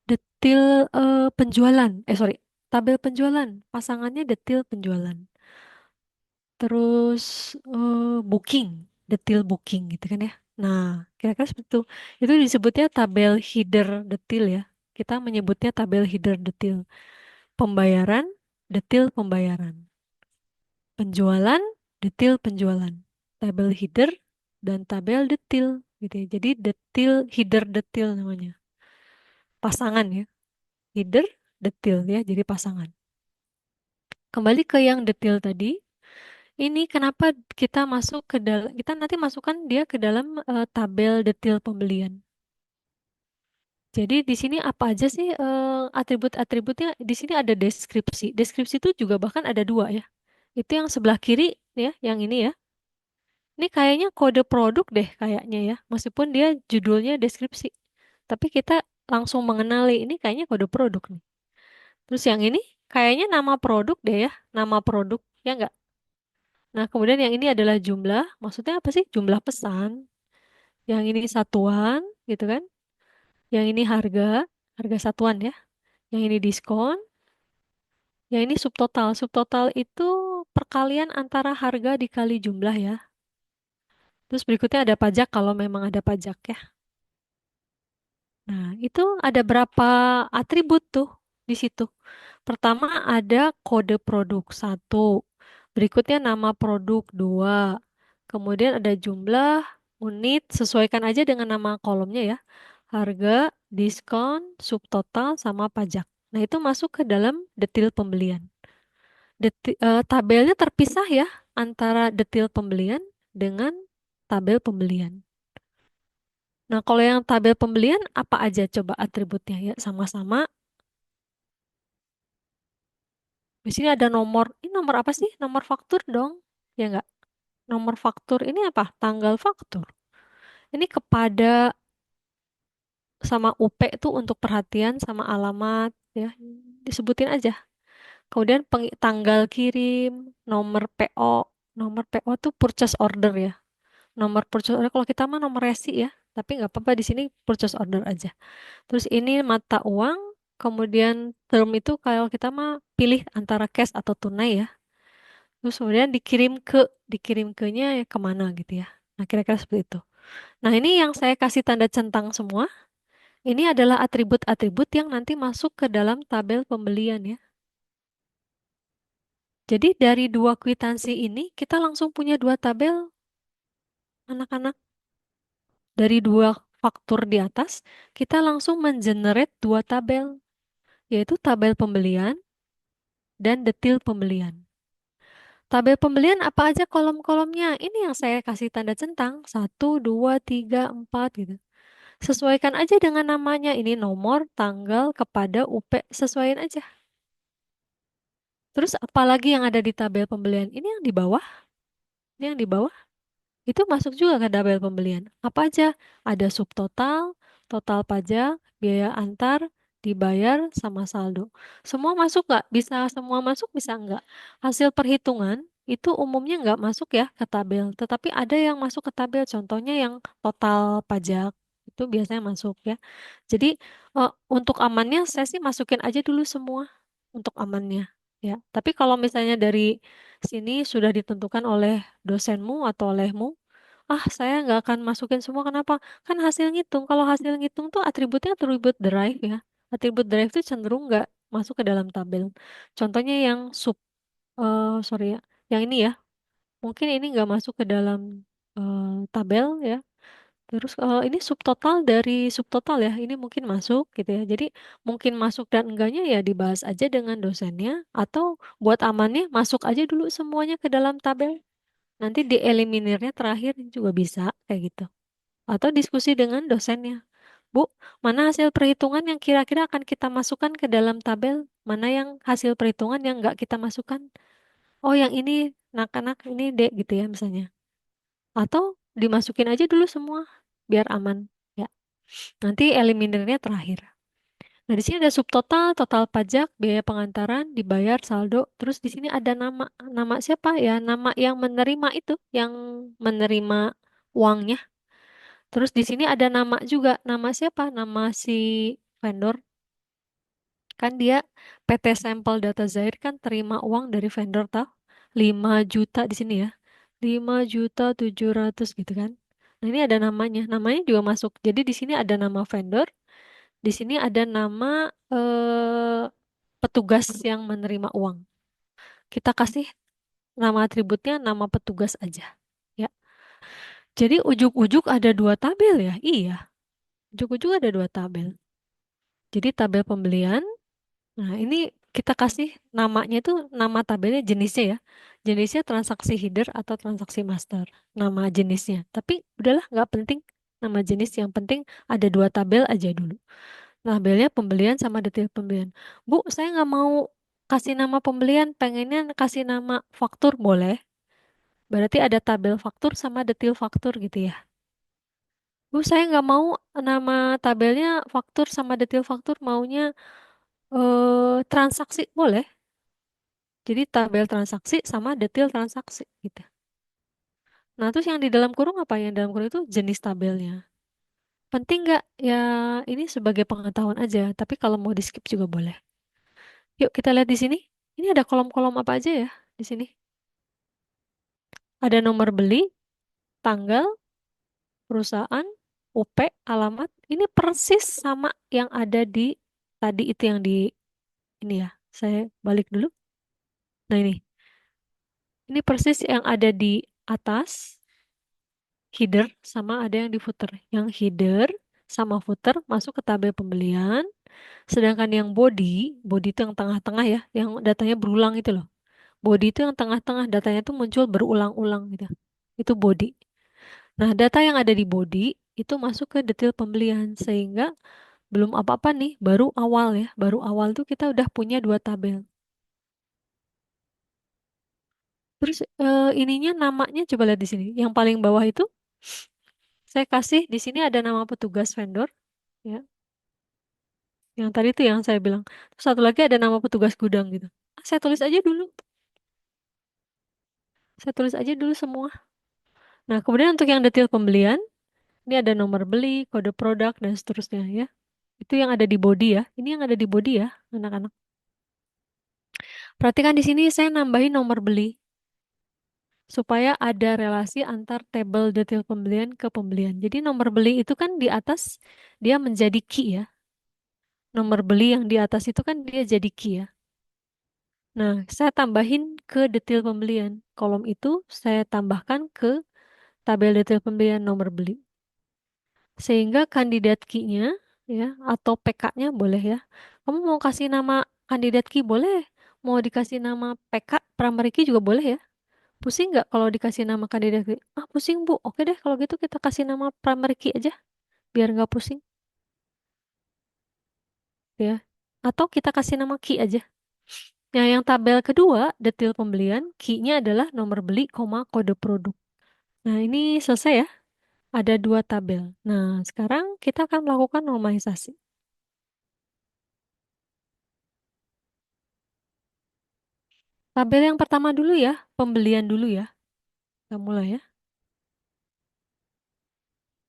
Detil penjualan, sorry, tabel penjualan, pasangannya detil penjualan. Terus booking, detil booking gitu kan ya. Nah, kira-kira seperti itu. Itu disebutnya tabel header detil ya. Kita menyebutnya tabel header detil. pembayaran, detil pembayaran. Penjualan, detil penjualan. Tabel header dan tabel detil gitu ya. Jadi detil, header detil namanya. Pasangan ya. Header, detil ya, jadi pasangan. Kembali ke yang detil tadi, ini kenapa kita masuk ke dalam, kita nanti masukkan dia ke dalam tabel detil pembelian. Jadi di sini apa aja sih atribut-atributnya? Di sini ada deskripsi. Deskripsi itu juga bahkan ada dua ya. Itu yang sebelah kiri ya, yang ini ya. Ini kayaknya kode produk deh kayaknya ya. Meskipun dia judulnya deskripsi. Tapi kita langsung mengenali ini kayaknya kode produk nih. Terus yang ini kayaknya nama produk deh ya. Nama produk ya enggak? Nah, kemudian yang ini adalah jumlah. Maksudnya apa sih? Jumlah pesan. Yang ini satuan gitu kan. Yang ini harga, harga satuan ya. Yang ini diskon. Yang ini subtotal. Subtotal itu perkalian antara harga dikali jumlah ya. Terus berikutnya ada pajak kalau memang ada pajak ya. Nah, itu ada berapa atribut tuh di situ. Pertama ada kode produk satu, berikutnya nama produk dua, kemudian ada jumlah unit, sesuaikan aja dengan nama kolomnya ya. Harga, diskon, subtotal, sama pajak. Nah, itu masuk ke dalam detil pembelian. Tabelnya terpisah ya antara detil pembelian dengan tabel pembelian. Nah, kalau yang tabel pembelian apa aja coba atributnya ya sama-sama. Di sini ada nomor. Ini nomor apa sih? Nomor faktur dong. Ya enggak? Nomor faktur ini apa? Tanggal faktur. Ini kepada sama UP itu untuk perhatian sama alamat ya. Disebutin aja. Kemudian tanggal kirim, nomor PO. Nomor PO tuh purchase order ya. Nomor purchase order kalau kita mah nomor resi ya. Tapi nggak apa-apa di sini purchase order aja. Terus ini mata uang, kemudian term itu kalau kita mah pilih antara cash atau tunai ya. Terus kemudian dikirim ke-nya ya kemana gitu ya. Nah, kira-kira seperti itu. Nah, ini yang saya kasih tanda centang semua. Ini adalah atribut-atribut yang nanti masuk ke dalam tabel pembelian ya. Jadi dari dua kwitansi ini kita langsung punya dua tabel anak-anak. Dari dua faktur di atas, kita langsung mengenerate dua tabel, yaitu tabel pembelian dan detil pembelian. Tabel pembelian apa aja kolom-kolomnya? Ini yang saya kasih tanda centang. Satu, dua, tiga, empat gitu. Sesuaikan aja dengan namanya. Ini nomor, tanggal, kepada, UP. Sesuaikan aja. Terus apalagi yang ada di tabel pembelian? Ini yang di bawah. Ini yang di bawah. Itu masuk juga ke tabel pembelian. Apa aja? Ada subtotal, total pajak, biaya antar, dibayar, sama saldo. Semua masuk nggak? Bisa semua masuk, bisa nggak? Hasil perhitungan itu umumnya nggak masuk ya ke tabel. Tetapi ada yang masuk ke tabel. Contohnya yang total pajak. Itu biasanya masuk ya. Jadi untuk amannya saya sih masukin aja dulu semua untuk amannya. Ya, tapi kalau misalnya dari sini sudah ditentukan oleh dosenmu atau olehmu, ah saya nggak akan masukin semua. Kenapa? Kan hasil ngitung. Kalau hasil ngitung tuh atributnya atribut drive ya. Atribut drive tuh cenderung nggak masuk ke dalam tabel. Contohnya yang sorry ya, yang ini ya. Mungkin ini nggak masuk ke dalam tabel ya. Terus ini subtotal dari subtotal ya, ini mungkin masuk gitu ya. Jadi mungkin masuk dan enggaknya ya dibahas aja dengan dosennya atau buat amannya masuk aja dulu semuanya ke dalam tabel. Nanti dieliminirnya terakhir juga bisa kayak gitu. Atau diskusi dengan dosennya. Bu, mana hasil perhitungan yang kira-kira akan kita masukkan ke dalam tabel? Mana yang hasil perhitungan yang enggak kita masukkan? Oh, yang ini nak-nak ini dek gitu ya misalnya. Atau dimasukin aja dulu semua biar aman. Ya. Nanti eliminirnya terakhir. Nah, di sini ada subtotal, total pajak, biaya pengantaran, dibayar, saldo. Terus di sini ada nama. Nama siapa ya? Nama yang menerima itu, yang menerima uangnya. Terus di sini ada nama juga. Nama siapa? Nama si vendor. Kan dia PT Sampel Data Zair kan terima uang dari vendor tau. 5 juta di sini ya. 5.700.000 gitu kan. Nah, ini ada namanya. Namanya juga masuk. Jadi di sini ada nama vendor, di sini ada nama petugas yang menerima uang. Kita kasih nama atributnya nama petugas aja. Ya. Jadi ujuk-ujuk ada dua tabel ya? Iya, ujuk-ujuk ada dua tabel. Jadi tabel pembelian. Nah, ini kita kasih namanya itu nama tabelnya jenisnya ya. Jenisnya transaksi header atau transaksi master. Nama jenisnya. Tapi udahlah nggak penting nama jenis. Yang penting ada dua tabel aja dulu. Tabelnya pembelian sama detail pembelian. Bu, saya nggak mau kasih nama pembelian, pengennya kasih nama faktur boleh. Berarti ada tabel faktur sama detail faktur gitu ya. Bu, saya nggak mau nama tabelnya faktur sama detail faktur, maunya transaksi boleh. Jadi tabel transaksi sama detail transaksi gitu. Nah, terus yang di dalam kurung apa? Yang dalam kurung itu jenis tabelnya. Penting nggak? Ya, ini sebagai pengetahuan aja. Tapi kalau mau di skip juga boleh. Yuk kita lihat di sini. Ini ada kolom-kolom apa aja ya di sini? Ada nomor beli, tanggal, perusahaan, UP, alamat. Ini persis sama yang ada di tadi itu yang di ini ya. Saya balik dulu. Nah ini persis yang ada di atas header sama ada yang di footer. Yang header sama footer masuk ke tabel pembelian, sedangkan yang body itu yang tengah-tengah ya, yang datanya berulang itu loh. Body itu yang tengah-tengah, datanya tuh muncul berulang-ulang gitu. Itu body. Nah, data yang ada di body itu masuk ke detail pembelian sehingga belum apa-apa nih, baru awal ya. Baru awal tuh kita udah punya dua tabel. Terus ininya namanya coba lihat di sini. Yang paling bawah itu saya kasih di sini ada nama petugas vendor ya. Yang tadi tuh yang saya bilang. Terus satu lagi ada nama petugas gudang gitu. Saya tulis aja dulu. Saya tulis aja dulu semua. Nah, kemudian untuk yang detail pembelian, ini ada nomor beli, kode produk, dan seterusnya ya. Itu yang ada di body ya. Ini yang ada di body ya, anak-anak. Perhatikan di sini saya nambahin nomor beli supaya ada relasi antar tabel detail pembelian ke pembelian. Jadi nomor beli itu kan di atas dia menjadi key ya. Nomor beli yang di atas itu kan dia jadi key ya. Nah, saya tambahin ke detail pembelian. Kolom itu saya tambahkan ke tabel detail pembelian nomor beli. Sehingga kandidat key-nya ya atau PK-nya boleh ya. Kamu mau kasih nama kandidat key boleh. Mau dikasih nama PK primary key juga boleh ya. Pusing nggak kalau dikasih nama kandidat key? Ah, pusing Bu. Oke deh kalau gitu kita kasih nama primary key aja biar nggak pusing ya. Atau kita kasih nama key aja. Nah, yang tabel kedua, detail pembelian, key-nya adalah nomor beli, kode produk. Nah, ini selesai ya. Ada dua tabel. Nah, sekarang kita akan melakukan normalisasi. Tabel yang pertama dulu ya, pembelian dulu ya. Kita mulai ya.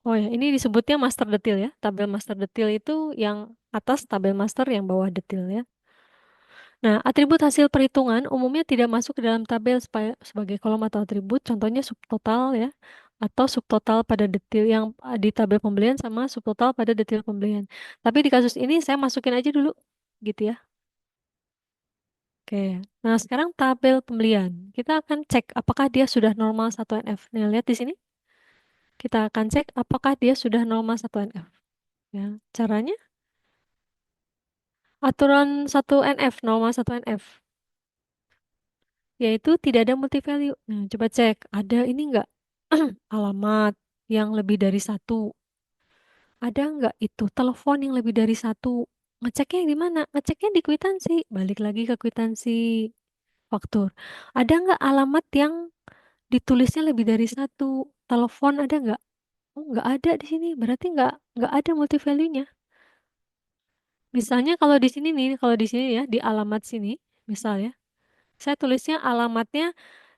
Oh ya, ini disebutnya master detail ya. Tabel master detail itu yang atas, tabel master yang bawah detail ya. Nah, atribut hasil perhitungan umumnya tidak masuk ke dalam tabel sebagai kolom atau atribut, contohnya subtotal ya, atau subtotal pada detail yang di tabel pembelian sama subtotal pada detail pembelian. Tapi di kasus ini saya masukin aja dulu, gitu ya. Oke, nah sekarang tabel pembelian. Kita akan cek apakah dia sudah normal 1NF. Nih, lihat di sini. Kita akan cek apakah dia sudah normal 1NF. Ya, caranya aturan 1NF, normal 1NF. Yaitu tidak ada multi value. Nah, coba cek, ada ini enggak alamat yang lebih dari satu? Ada enggak itu telepon yang lebih dari satu? Ngeceknya di mana? Ngeceknya di kwitansi. Balik lagi ke kwitansi faktur. Ada enggak alamat yang ditulisnya lebih dari satu? Telepon ada enggak? Oh, enggak ada di sini. Berarti enggak ada multi value-nya. Misalnya kalau di sini nih, kalau di sini ya, di alamat sini, misalnya, saya tulisnya alamatnya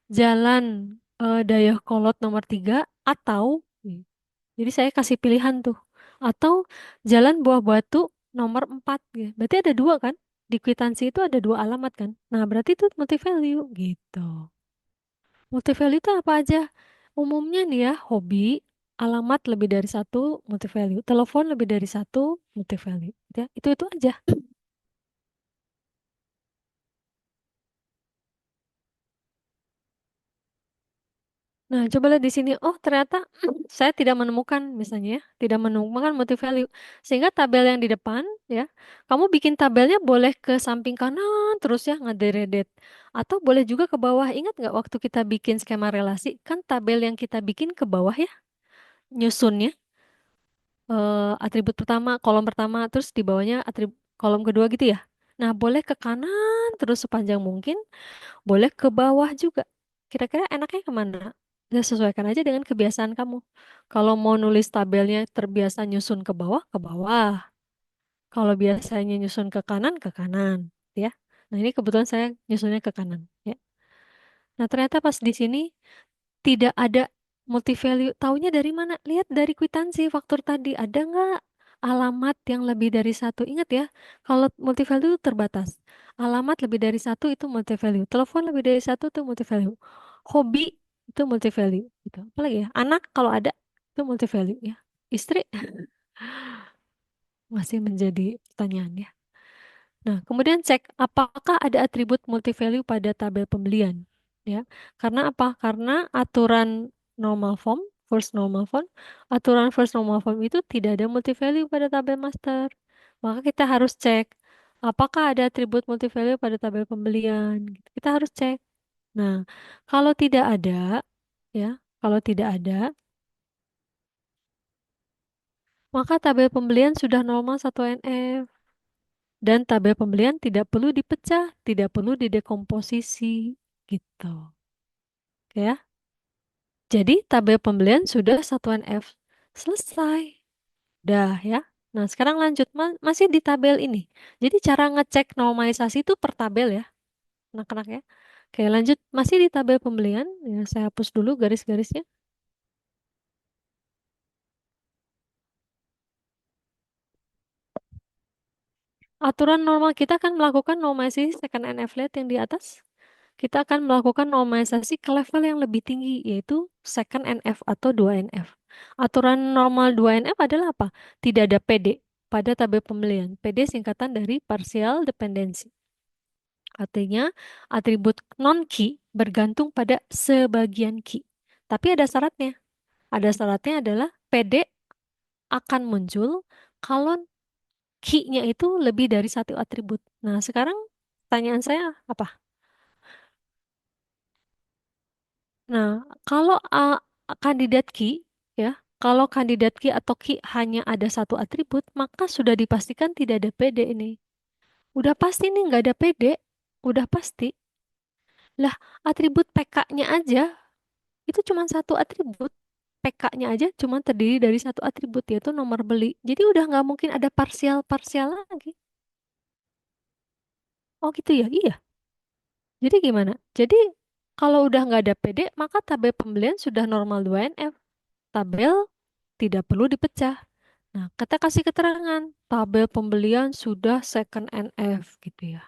Jalan Dayakolot nomor 3 atau jadi saya kasih pilihan tuh atau Jalan Buah Batu nomor 4 gitu. Berarti ada dua kan? Di kwitansi itu ada dua alamat kan? Nah, berarti itu multi value gitu. Multi value itu apa aja? Umumnya nih ya, hobi, alamat lebih dari satu, multi value. Telepon lebih dari satu, multi value. Ya, itu aja. Nah, coba lihat di sini. Oh, ternyata saya tidak menemukan misalnya ya, tidak menemukan multi value. Sehingga tabel yang di depan ya, kamu bikin tabelnya boleh ke samping kanan terus ya ngederedet. Atau boleh juga ke bawah. Ingat nggak waktu kita bikin skema relasi, kan tabel yang kita bikin ke bawah ya, nyusunnya atribut pertama, terus di bawahnya atribut kolom kedua gitu ya. Nah, boleh ke kanan terus sepanjang mungkin, boleh ke bawah juga. Kira-kira enaknya kemana? Ya, sesuaikan aja dengan kebiasaan kamu. Kalau mau nulis tabelnya terbiasa nyusun ke bawah, ke bawah. Kalau biasanya nyusun ke kanan, ya. Nah, ini kebetulan saya nyusunnya ke kanan, ya. Nah, ternyata pas di sini tidak ada multi value. Taunya dari mana? Lihat dari kwitansi faktur tadi. Ada nggak alamat yang lebih dari satu? Ingat ya, kalau multi value itu terbatas. Alamat lebih dari satu itu multi value. Telepon lebih dari satu itu multi value. Hobi itu multi value. Gitu. Apalagi ya, anak kalau ada itu multi value ya. Istri masih menjadi pertanyaan ya. Nah, kemudian cek apakah ada atribut multi-value pada tabel pembelian. Ya, karena apa? Karena aturan normal form, first normal form, aturan first normal form itu tidak ada multi-value pada tabel master. Maka kita harus cek apakah ada atribut multi-value pada tabel pembelian. Kita harus cek. Nah, kalau tidak ada, ya, kalau tidak ada, maka tabel pembelian sudah normal 1NF. Dan tabel pembelian tidak perlu dipecah, tidak perlu didekomposisi, gitu. Oke ya. Jadi tabel pembelian sudah satuan F. Selesai. Dah ya. Nah, sekarang lanjut. Masih di tabel ini. Jadi cara ngecek normalisasi itu per tabel ya, anak-anak ya. Oke, lanjut. Masih di tabel pembelian. Ya, saya hapus dulu garis-garisnya. Aturan normal kita akan melakukan normalisasi second NF flat yang di atas. Kita akan melakukan normalisasi ke level yang lebih tinggi, yaitu second NF atau 2NF. Aturan normal 2NF adalah apa? Tidak ada PD pada tabel pembelian. PD singkatan dari partial dependency. Artinya, atribut non-key bergantung pada sebagian key. Tapi ada syaratnya. Ada syaratnya adalah PD akan muncul kalau key-nya itu lebih dari satu atribut. Nah, sekarang pertanyaan saya apa? Nah, kalau kandidat key ya, kalau kandidat key atau key hanya ada satu atribut, maka sudah dipastikan tidak ada PD ini. Udah pasti nih nggak ada PD, udah pasti. Lah, atribut PK-nya aja itu cuma satu atribut. PK-nya aja cuma terdiri dari satu atribut yaitu nomor beli. Jadi udah nggak mungkin ada parsial-parsial lagi. Oh gitu ya? Iya. Jadi gimana? Jadi kalau udah nggak ada PD, maka tabel pembelian sudah normal 2NF. Tabel tidak perlu dipecah. Nah, kita kasih keterangan, tabel pembelian sudah second NF gitu ya.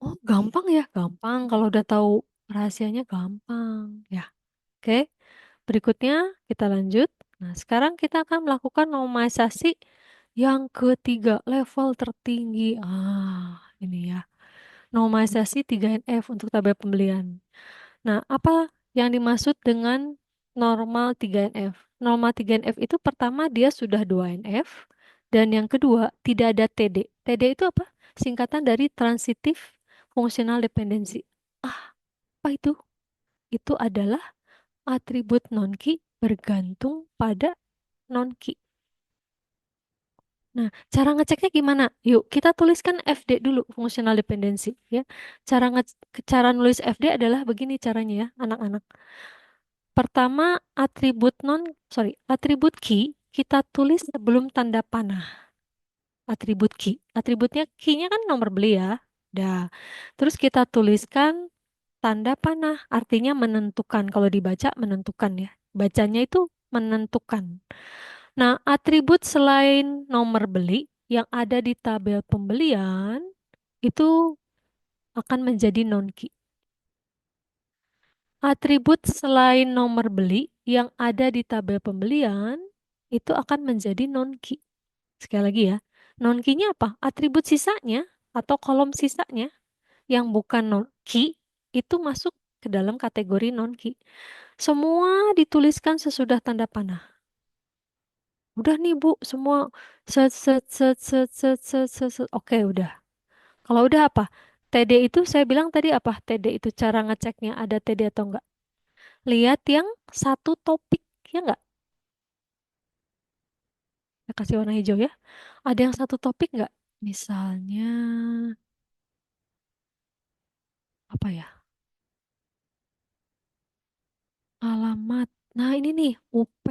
Oh, gampang ya? Gampang. Kalau udah tahu rahasianya gampang. Ya, oke. Berikutnya kita lanjut. Nah, sekarang kita akan melakukan normalisasi yang ketiga, level tertinggi. Ini ya. Normalisasi 3NF untuk tabel pembelian. Nah, apa yang dimaksud dengan normal 3NF? Normal 3NF itu pertama dia sudah 2NF dan yang kedua tidak ada TD. TD itu apa? Singkatan dari transitive functional dependency. Apa itu? Itu adalah atribut non-key bergantung pada non-key. Nah, cara ngeceknya gimana? Yuk, kita tuliskan FD dulu, functional dependency ya. Cara nulis FD adalah begini caranya ya, anak-anak. Pertama, atribut key kita tulis sebelum tanda panah. Atribut key. Atributnya key-nya kan nomor beli ya. Dah. Terus kita tuliskan tanda panah, artinya menentukan. Kalau dibaca menentukan ya. Bacanya itu menentukan. Nah, atribut selain nomor beli yang ada di tabel pembelian itu akan menjadi non-key. Atribut selain nomor beli yang ada di tabel pembelian itu akan menjadi non-key. Sekali lagi ya, non-key-nya apa? Atribut sisanya atau kolom sisanya yang bukan non-key itu masuk ke dalam kategori non-key. Semua dituliskan sesudah tanda panah. Udah nih Bu, semua set set set set set set set, set. Oke, udah. Kalau udah apa? TD itu saya bilang tadi apa? TD itu cara ngeceknya ada TD atau enggak? Lihat yang satu topik, ya enggak? Saya kasih warna hijau ya. Ada yang satu topik enggak? Misalnya apa ya? Alamat. Nah, ini nih, UP,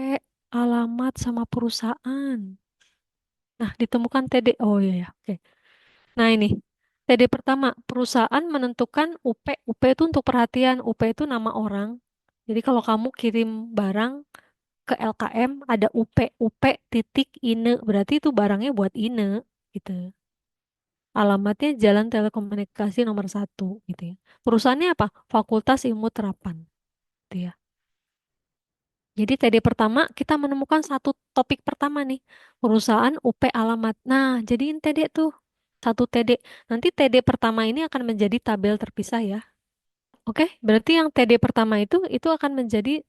alamat sama perusahaan. Nah, ditemukan TD. Oh iya ya, oke. Nah, ini. TD pertama, perusahaan menentukan UP. UP itu untuk perhatian, UP itu nama orang. Jadi kalau kamu kirim barang ke LKM ada UP, UP titik INE, berarti itu barangnya buat INE gitu. Alamatnya Jalan Telekomunikasi nomor 1 gitu ya. Perusahaannya apa? Fakultas Ilmu Terapan gitu ya. Jadi TD pertama kita menemukan satu topik pertama nih, perusahaan UP alamat. Nah, jadiin TD tuh satu TD. Nanti TD pertama ini akan menjadi tabel terpisah ya. Oke, berarti yang TD pertama itu akan menjadi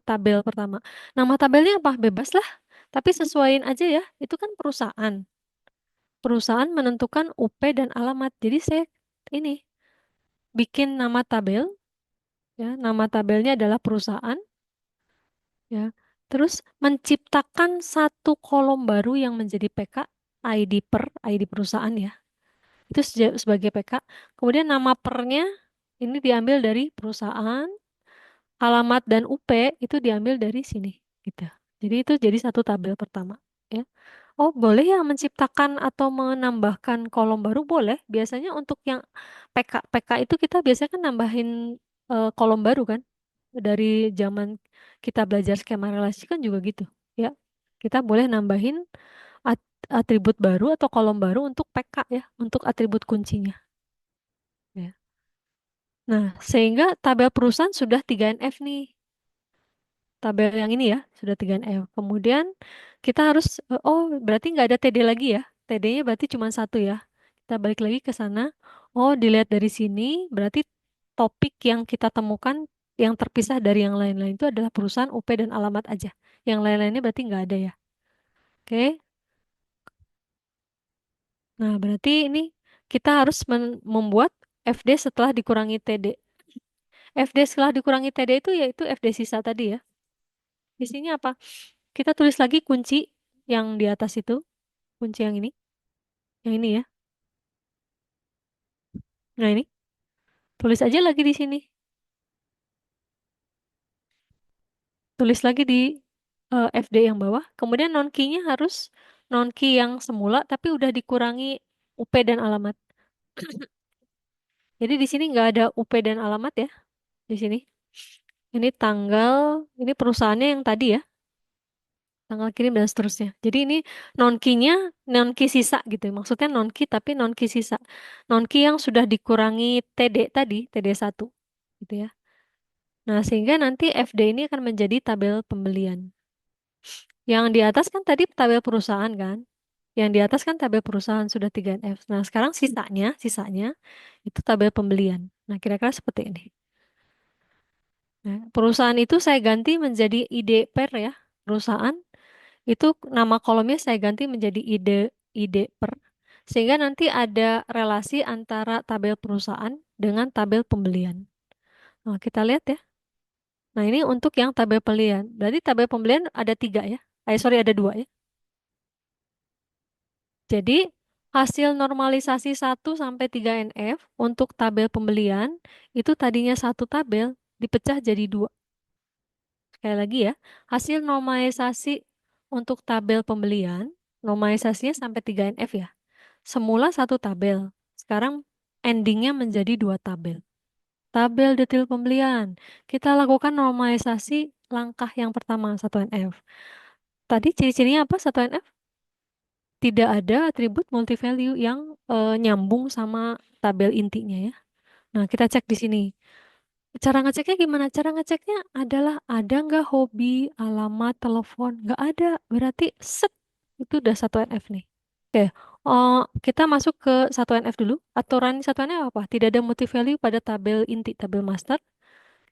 tabel pertama. Nama tabelnya apa? Bebas lah. Tapi sesuaiin aja ya. Itu kan perusahaan. Perusahaan menentukan UP dan alamat. Jadi saya ini bikin nama tabel ya. Nama tabelnya adalah perusahaan ya. Terus menciptakan satu kolom baru yang menjadi PK ID perusahaan ya. Itu sebagai PK. Kemudian nama pernya ini diambil dari perusahaan, alamat dan UP itu diambil dari sini gitu. Jadi itu jadi satu tabel pertama ya. Oh, boleh ya menciptakan atau menambahkan kolom baru boleh. Biasanya untuk yang PK itu kita biasanya kan nambahin kolom baru kan. Dari zaman kita belajar skema relasi kan juga gitu ya. Kita boleh nambahin atribut baru atau kolom baru untuk PK ya, untuk atribut kuncinya ya. Nah, sehingga tabel perusahaan sudah 3NF nih. Tabel yang ini ya, sudah 3NF. Kemudian kita harus, oh berarti nggak ada TD lagi ya. TD-nya berarti cuma satu ya. Kita balik lagi ke sana. Oh, dilihat dari sini, berarti topik yang kita temukan yang terpisah dari yang lain-lain itu adalah perusahaan, UP, dan alamat aja. Yang lain-lainnya berarti nggak ada ya. Oke. Nah, berarti ini kita harus membuat FD setelah dikurangi TD. FD setelah dikurangi TD itu yaitu FD sisa tadi ya. Di sini apa? Kita tulis lagi kunci yang di atas itu, kunci yang ini ya. Nah ini, tulis aja lagi di sini. Tulis lagi di FD yang bawah. Kemudian non key-nya harus non key yang semula, tapi udah dikurangi UP dan alamat. Jadi di sini nggak ada UP dan alamat ya, di sini. Ini tanggal, ini perusahaannya yang tadi ya, tanggal kirim dan seterusnya. Jadi ini non key-nya non key sisa gitu. Maksudnya non key tapi non key sisa. Non key yang sudah dikurangi TD tadi, TD 1 gitu ya. Nah, sehingga nanti FD ini akan menjadi tabel pembelian. Yang di atas kan tadi tabel perusahaan kan? Yang di atas kan tabel perusahaan sudah 3F. Nah, sekarang sisanya itu tabel pembelian. Nah, kira-kira seperti ini. Nah, perusahaan itu saya ganti menjadi ID per ya. Perusahaan itu nama kolomnya saya ganti menjadi ID per. Sehingga nanti ada relasi antara tabel perusahaan dengan tabel pembelian. Nah, kita lihat ya. Nah, ini untuk yang tabel pembelian. Berarti tabel pembelian ada 3 ya. Sorry, ada 2 ya. Jadi, hasil normalisasi 1 sampai 3NF untuk tabel pembelian, itu tadinya satu tabel, dipecah jadi 2. Sekali lagi ya, hasil normalisasi untuk tabel pembelian, normalisasinya sampai 3NF ya. Semula satu tabel, sekarang endingnya menjadi 2 tabel. Tabel detail pembelian. Kita lakukan normalisasi langkah yang pertama 1NF. Tadi ciri-cirinya apa 1NF? Tidak ada atribut multi-value yang nyambung sama tabel intinya ya. Nah, kita cek di sini. Cara ngeceknya gimana? Cara ngeceknya adalah ada nggak hobi, alamat, telepon? Nggak ada. Berarti set, itu udah 1NF nih. Oke, kita masuk ke 1NF dulu. Aturan 1NF apa? Tidak ada multi-value pada tabel inti, tabel master.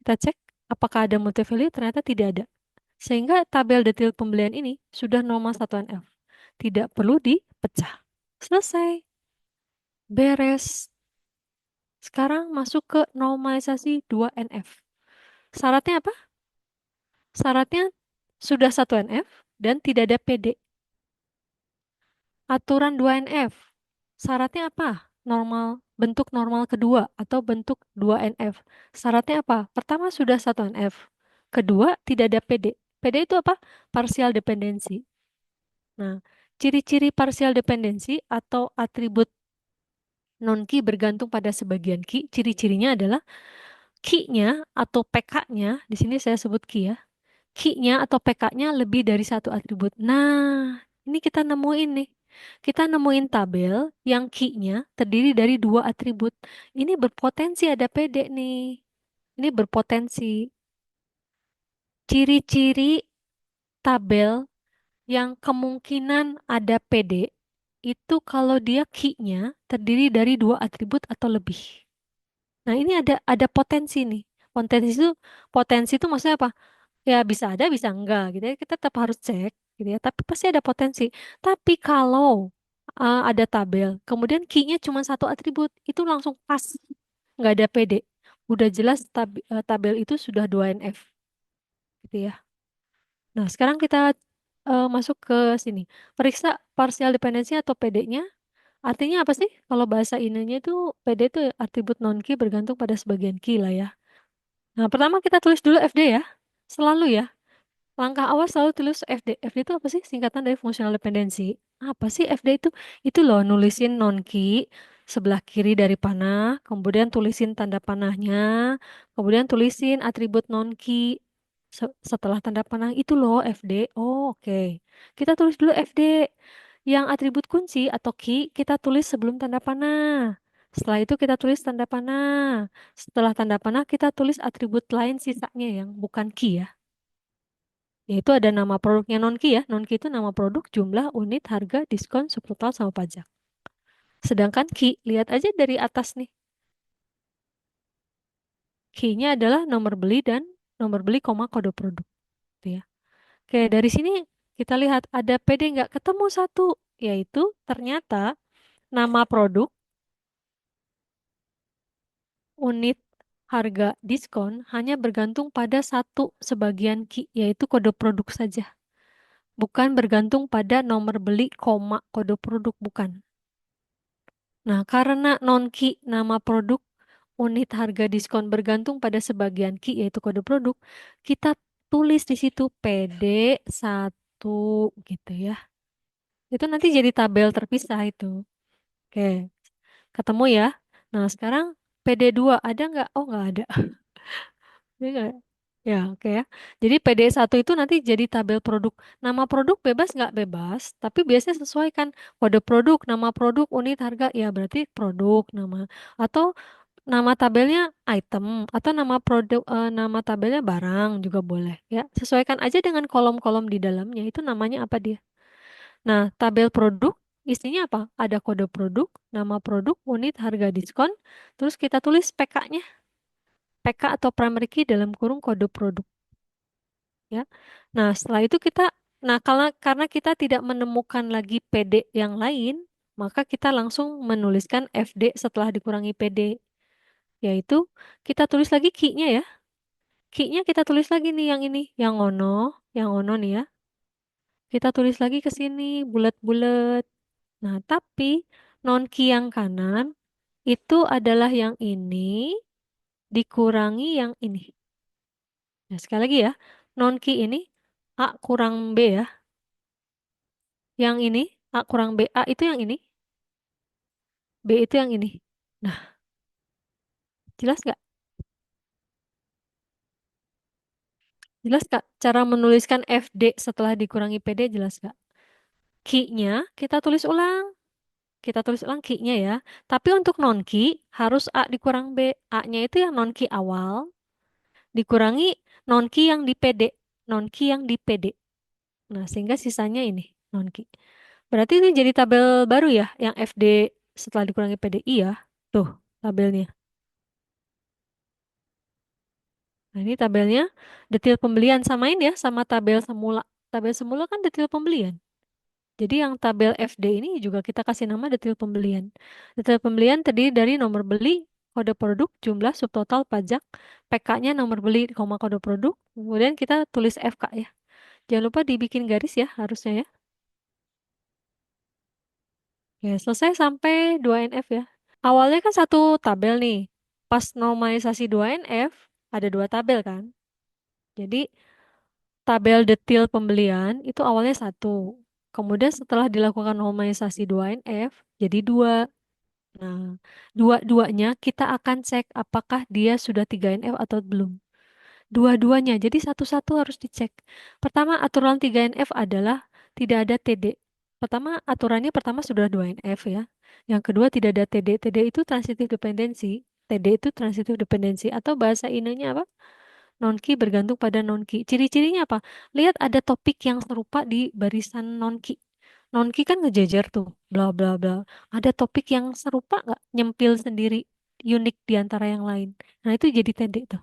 Kita cek apakah ada multi value, ternyata tidak ada. Sehingga tabel detail pembelian ini sudah normal 1NF. Tidak perlu dipecah. Selesai. Beres. Sekarang masuk ke normalisasi 2NF. Syaratnya apa? Syaratnya sudah 1NF dan tidak ada PD. Aturan 2NF. Syaratnya apa? Normal, bentuk normal kedua atau bentuk 2NF. Syaratnya apa? Pertama sudah 1NF. Kedua tidak ada PD. PD itu apa? Partial dependency. Nah, ciri-ciri partial dependency atau atribut non-key bergantung pada sebagian key, ciri-cirinya adalah key-nya atau PK-nya, di sini saya sebut key ya, key-nya atau PK-nya lebih dari satu atribut. Nah, ini kita nemuin nih. Kita nemuin tabel yang key-nya terdiri dari dua atribut. Ini berpotensi ada PD nih. Ini berpotensi. Ciri-ciri tabel yang kemungkinan ada PD itu kalau dia key-nya terdiri dari dua atribut atau lebih. Nah, ini ada potensi nih. Potensi itu maksudnya apa? Ya bisa ada, bisa enggak gitu ya. Kita tetap harus cek gitu ya. Tapi pasti ada potensi. Tapi kalau ada tabel, kemudian key-nya cuma satu atribut, itu langsung pas. Nggak ada PD. Udah jelas tabel itu sudah 2NF gitu ya. Nah, sekarang kita masuk ke sini. Periksa partial dependency atau PD-nya. Artinya apa sih? Kalau bahasa ininya itu PD itu atribut non-key bergantung pada sebagian key lah ya. Nah, pertama kita tulis dulu FD ya. Selalu ya. Langkah awal selalu tulis FD. FD itu apa sih? Singkatan dari functional dependency. Apa sih FD itu? Itu loh nulisin non-key sebelah kiri dari panah, kemudian tulisin tanda panahnya, kemudian tulisin atribut non-key setelah tanda panah itu loh FD. Oh, oke. Kita tulis dulu FD. Yang atribut kunci atau key kita tulis sebelum tanda panah. Setelah itu kita tulis tanda panah. Setelah tanda panah kita tulis atribut lain sisanya yang bukan key ya. Yaitu ada nama produknya non-key ya. Non-key itu nama produk, jumlah, unit, harga, diskon, subtotal, sama pajak. Sedangkan key, lihat aja dari atas nih. Key-nya adalah nomor beli dan nomor beli, kode produk. Gitu ya. Oke, dari sini kita lihat ada PD nggak ketemu satu. Yaitu ternyata nama produk, unit, harga, diskon hanya bergantung pada satu sebagian key, yaitu kode produk saja. Bukan bergantung pada nomor beli, kode produk, bukan. Nah, karena non-key nama produk, unit, harga, diskon bergantung pada sebagian key yaitu kode produk, kita tulis di situ PD1 gitu ya. Itu nanti jadi tabel terpisah itu. Oke, ketemu ya. Nah, sekarang PD2 ada nggak? Oh, nggak ada. Ada nggak? Ya, oke ya. Jadi PD1 itu nanti jadi tabel produk. Nama produk bebas nggak bebas, tapi biasanya sesuaikan kode produk, nama produk, unit, harga, ya berarti produk nama. Atau nama tabelnya item atau nama tabelnya barang juga boleh ya. Sesuaikan aja dengan kolom-kolom di dalamnya itu namanya apa dia. Nah, tabel produk isinya apa? Ada kode produk, nama produk, unit, harga, diskon. Terus kita tulis PK-nya, PK atau primary key dalam kurung kode produk ya. Nah, setelah itu karena kita tidak menemukan lagi PD yang lain, maka kita langsung menuliskan FD setelah dikurangi PD. Yaitu kita tulis lagi key-nya ya. Key-nya kita tulis lagi nih yang ini, yang ono nih ya. Kita tulis lagi ke sini bulat-bulat. Nah, tapi non key yang kanan itu adalah yang ini dikurangi yang ini. Nah, sekali lagi ya. Non key ini A kurang B ya. Yang ini A kurang B. A itu yang ini, B itu yang ini. Nah, jelas nggak? Jelas Kak? Cara menuliskan FD setelah dikurangi PD jelas nggak? Key-nya kita tulis ulang. Kita tulis ulang key-nya ya. Tapi untuk non-key harus A dikurang B. A-nya itu yang non-key awal, dikurangi non-key yang di PD. Non-key yang di PD. Nah, sehingga sisanya ini non-key. Berarti ini jadi tabel baru ya, yang FD setelah dikurangi PDI ya. Tuh, tabelnya. Nah, ini tabelnya detail pembelian, samain ya sama tabel semula. Tabel semula kan detail pembelian. Jadi yang tabel FD ini juga kita kasih nama detail pembelian. Detail pembelian terdiri dari nomor beli, kode produk, jumlah, subtotal, pajak, PK-nya nomor beli, koma kode produk. Kemudian kita tulis FK ya. Jangan lupa dibikin garis ya, harusnya ya. Ya, selesai sampai 2NF ya. Awalnya kan satu tabel nih. Pas normalisasi 2NF, ada dua tabel kan. Jadi tabel detail pembelian itu awalnya satu. Kemudian setelah dilakukan normalisasi 2NF, jadi dua. Nah, dua-duanya kita akan cek apakah dia sudah 3NF atau belum. Dua-duanya, jadi satu-satu harus dicek. Pertama, aturan 3NF adalah tidak ada TD. Pertama sudah 2NF ya. Yang kedua tidak ada TD. TD itu transitive dependency. TD itu transitive dependency atau bahasa ininya apa? Non-key bergantung pada non-key. Ciri-cirinya apa? Lihat ada topik yang serupa di barisan non-key. Non-key kan ngejejer tuh, bla bla bla. Ada topik yang serupa nggak? Nyempil sendiri, unik di antara yang lain. Nah, itu jadi TD tuh.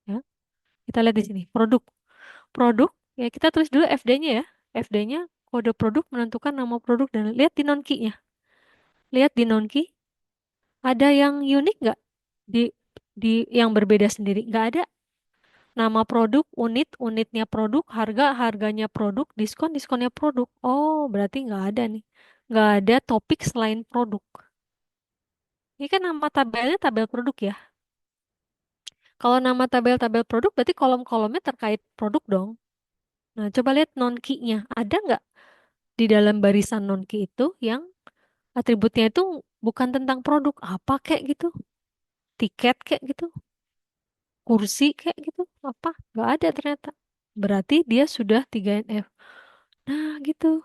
Ya. Kita lihat di sini. Produk. Produk, ya kita tulis dulu FD-nya ya. FD-nya kode produk menentukan nama produk dan lihat di non-key-nya. Lihat di non-key, ada yang unik nggak? Di yang berbeda sendiri? Nggak ada. Nama produk, unit, unitnya produk, harga, harganya produk, diskon, diskonnya produk. Oh, berarti nggak ada nih. Nggak ada topik selain produk. Ini kan nama tabelnya tabel produk ya. Kalau nama tabel-tabel produk berarti kolom-kolomnya terkait produk dong. Nah, coba lihat non-key-nya. Ada nggak di dalam barisan non-key itu yang atributnya itu bukan tentang produk. Apa kayak gitu? Tiket kayak gitu? Kursi kayak gitu? Apa? Nggak ada ternyata. Berarti dia sudah 3NF. Nah, gitu.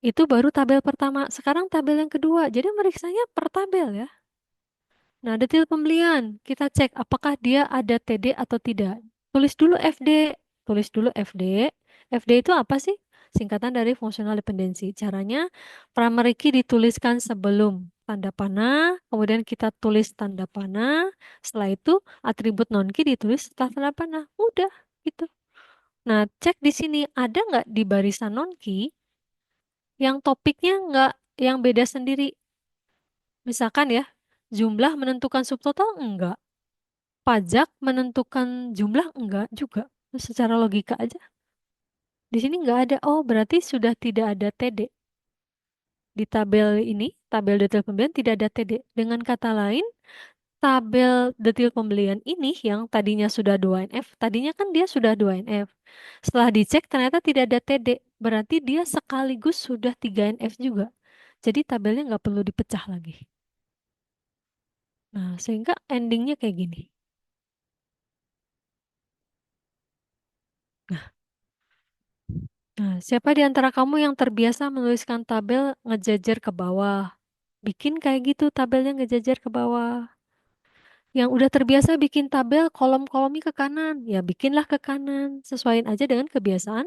Itu baru tabel pertama. Sekarang tabel yang kedua. Jadi meriksanya per tabel ya. Nah, detail pembelian. Kita cek apakah dia ada TD atau tidak. Tulis dulu FD. Tulis dulu FD. FD itu apa sih? Singkatan dari functional dependency. Caranya, primary key dituliskan sebelum tanda panah, kemudian kita tulis tanda panah. Setelah itu, atribut non-key ditulis setelah tanda panah. Udah, gitu. Nah, cek di sini, ada nggak di barisan non-key yang topiknya nggak, yang beda sendiri. Misalkan ya, jumlah menentukan subtotal enggak. Pajak menentukan jumlah enggak juga. Secara logika aja. Di sini enggak ada. Oh, berarti sudah tidak ada TD. Di tabel ini, tabel detail pembelian tidak ada TD. Dengan kata lain, tabel detail pembelian ini yang tadinya sudah 2NF, tadinya kan dia sudah 2NF. Setelah dicek ternyata tidak ada TD. Berarti dia sekaligus sudah 3NF juga. Jadi tabelnya nggak perlu dipecah lagi. Nah, sehingga endingnya kayak gini. Nah, siapa di antara kamu yang terbiasa menuliskan tabel ngejajar ke bawah? Bikin kayak gitu tabelnya ngejajar ke bawah. Yang udah terbiasa bikin tabel kolom-kolomnya ke kanan, ya bikinlah ke kanan. Sesuaiin aja dengan kebiasaan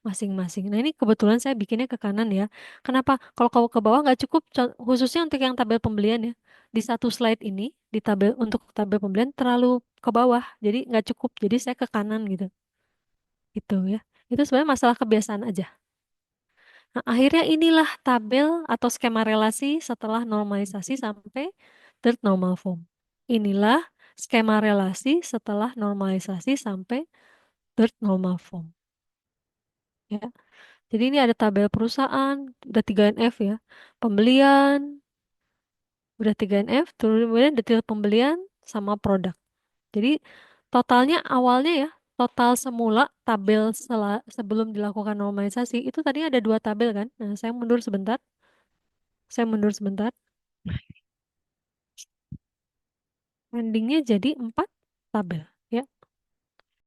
masing-masing. Nah, ini kebetulan saya bikinnya ke kanan ya. Kenapa? Kalau kamu ke bawah nggak cukup, khususnya untuk yang tabel pembelian ya. Di satu slide ini, di tabel untuk tabel pembelian terlalu ke bawah, jadi nggak cukup. Jadi saya ke kanan gitu. Gitu ya. Itu sebenarnya masalah kebiasaan aja. Nah, akhirnya inilah tabel atau skema relasi setelah normalisasi sampai third normal form. Inilah skema relasi setelah normalisasi sampai third normal form. Ya. Jadi ini ada tabel perusahaan, udah 3NF ya. Pembelian, udah 3NF, kemudian detail pembelian sama produk. Jadi totalnya awalnya ya, total semula tabel sebelum dilakukan normalisasi, itu tadi ada dua tabel kan. Nah, saya mundur sebentar. Saya mundur sebentar. Endingnya jadi 4 tabel.